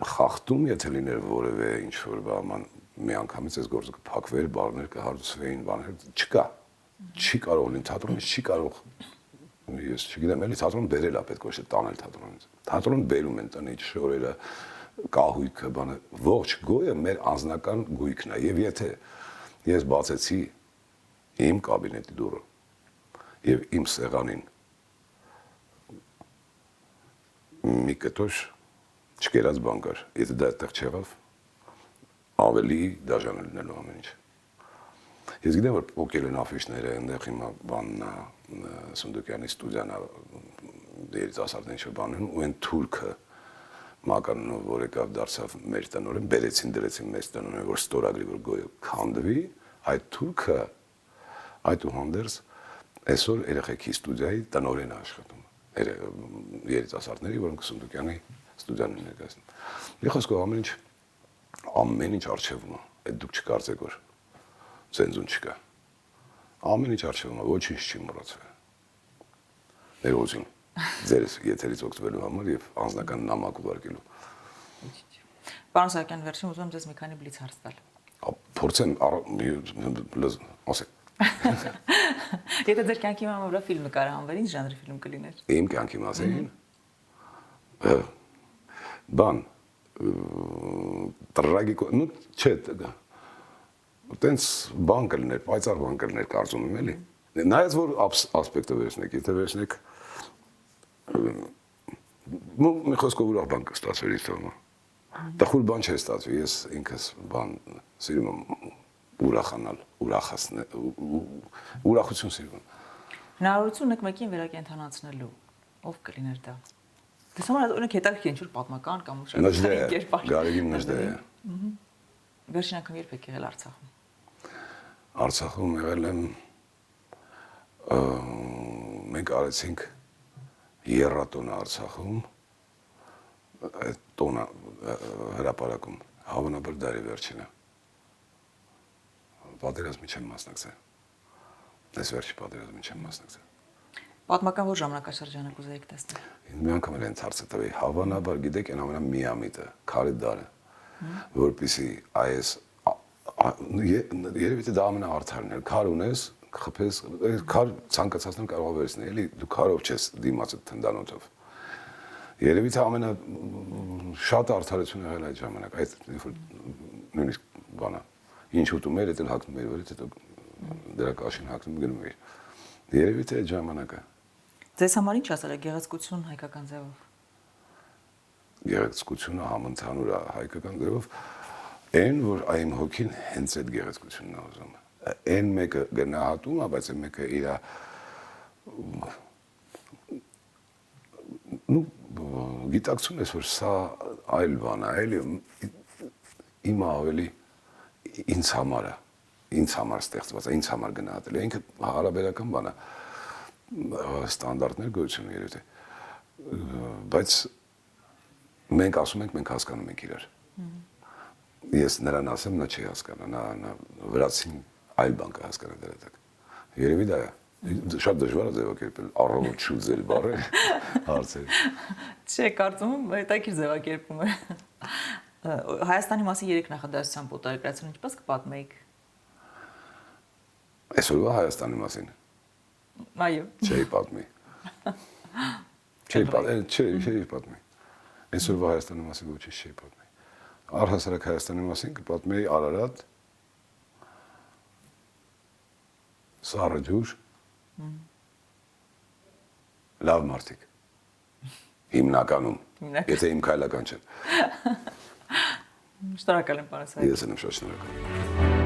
S1: խախտում եթե լիներ որևէ ինչ որ բան մի անգամից այս գործը կփակվեր, բառներ կհարուցվեին, բաներ չկա։ Չի կարող լինի թատրոնից, չի կարող ես չգիտեմ, էլի թատրոն բերել է պետք է տանել թատրոնից։ Թատրոն բերում են տնից շորերը, կահույքը, բանը, ողջ գոյը մեր անձնական գույքն է եւ եթե ես բացեցի իմ կաբինետի դուռը եւ իմ սեղանին մի կտոր չկերած բան կար, եթե դա այդտեղ չեղավ, ավելի դաժան լինելու ամեն ինչ։ Ես գիտեմ, որ փոքել են աֆիշները, այնտեղ հիմա բանն է, Սունդուկյանի ստուդիան է, երիտասարդներ ինչ-որ բան են, ու այն թուրքը Մականնով, որ եկավ դարձավ մեր տնօրեն, բերեցին դրեցին մեծ տնօրեն, որ ստորագրի, որ գոյը քանդվի, այդ թուրքը այդուհանդերձ այսօր երեխեքի ստուդիայի տնօրեն է աշխատում, երիտասարդների, որոնք Սունդուկյանի ստուդիան են ներկայացնում։ Մի խոսքով ամեն ինչ արժևում է, այդ դուք չկարծեք, որ ցենզուն չկա։ Ամեն ինչ արժևում է, ոչինչ չի մոռացվել։ Ներողություն, ձեր եթերից օգտվելու համար եւ անձնական նամակ ուղարկելու։
S2: Պարոն Սահակյան, վերջին ուզում եմ ձեզ մի քանի բլից հարց տալ։
S1: Փորձեմ ասեք։
S2: Եթե ձեր կյանքի վրա ֆիլմ նկարը հանվեր, ինչ ժանրի ֆիլմ կլիներ։
S1: Իմ կյանքի մասին։ Բան տրագիկ, ну, չէ, դա։ Տենց բան կլիներ, պայծառ բան կլիներ, կարծում եմ, էլի։ Նայած որ ասպեկտը վերցնեք, եթե վերցնեք մի խոսքով ուրախ բան կստացվեր ինձ թվում է։ Տխուր բան չէ ստացվի, ես ինքս բան սիրում եմ ուրախանալ, ուրախություն սիրում եմ։
S2: Հնարավորություն ունեք մեկին վերակենդանացնելու, ով կլիներ դա։ Դες համար օրինակ հետաքրքիր ինչ-որ պատմական կամ
S1: ուշադրություն կերպար։ Գարեգին Նժդեհը։
S2: Վերջին անգամ երբ եք եղել Արցախում։
S1: Արցախում եղել եմ մենք արեցինք երրատոնը Արցախում, այդ տոնը հրապարակում, հավանաբար դարի վերջինը։ Պատերազմի չեմ մասնակցել։ Այս վերջի պատերազմի չեմ մասնակցել։
S2: Պատմական որ ժամանակաշրջանը կուզեիք տեսնել։
S1: Մի անգամ էլ հենց հարցը տվեի, հավանաբար գիտեք այն ամենամիամիտը, քարի դարը, որպեսզի այս երևի թե դա ամենաարդարն է, քար ունես, խփես, քար ցանկացածն կարող վերցնել, էլի դու քարով չես դիմացը թնդանոթով։ Երևի թե ամենա շատ արդարություն եղել այդ ժամանակ, այդ նույնիսկ բանը, ինչ ուտում էր, դա հագնում էր, որից հետո դրա կաշին հագնում գնում էր։ Երևի թե այդ ժամանակը։
S2: Ձեզ համար ինչ ասել է գեղեցկություն հայկական ձևով։
S1: Գեղեցկությունը համընդհանուր է հայկական ձևով, այն որ այն հոգին հենց այդ գեղեցկությունն է ուզում։ Այն մեկը գնահատում է, բայց այն մեկը իր գիտակցում ես, որ սա այլ բան է, էլի իմ ավելի ինձ համար ստեղծված է, ինձ համար գնահատել է, ինքը հարաբերական բան է, ստանդարտներ գոյություն երևի թե, բայց մենք ասում ենք, մենք հասկանում ենք իրար։ Ես նրան ասեմ, նա չի հասկանա, նա վրացին այլ բան կհասկանա դրա տակ։ Երևի դա է։ Շատ դժվար է ձևակերպել առողջ շուտել բառը հարցերը։
S2: Չէ, կարծում եմ հետաքրքիր ձևակերպում է։ Հայաստանի մասին 3 նախադասությամբ օտարերկրացիոն ինչպես կպատմեիք։
S1: Այսօրվա Հայաստանի մասին։
S2: Այո։
S1: Չէի պատմի։ Չէի պատմի։ Այսօրվա Հայաստանի մասին ոչինչ չէի պատմի։ Առհասարակ Հայաստանի մասին կպատմեի Արարատ, Սառը ջուր, լավ մարդիկ, հիմնականում, եթե իմ քայլական չեն։
S2: Շնորհակալ եմ, պարոն Սահակյան։
S1: Ես եմ շատ շնորհակալ։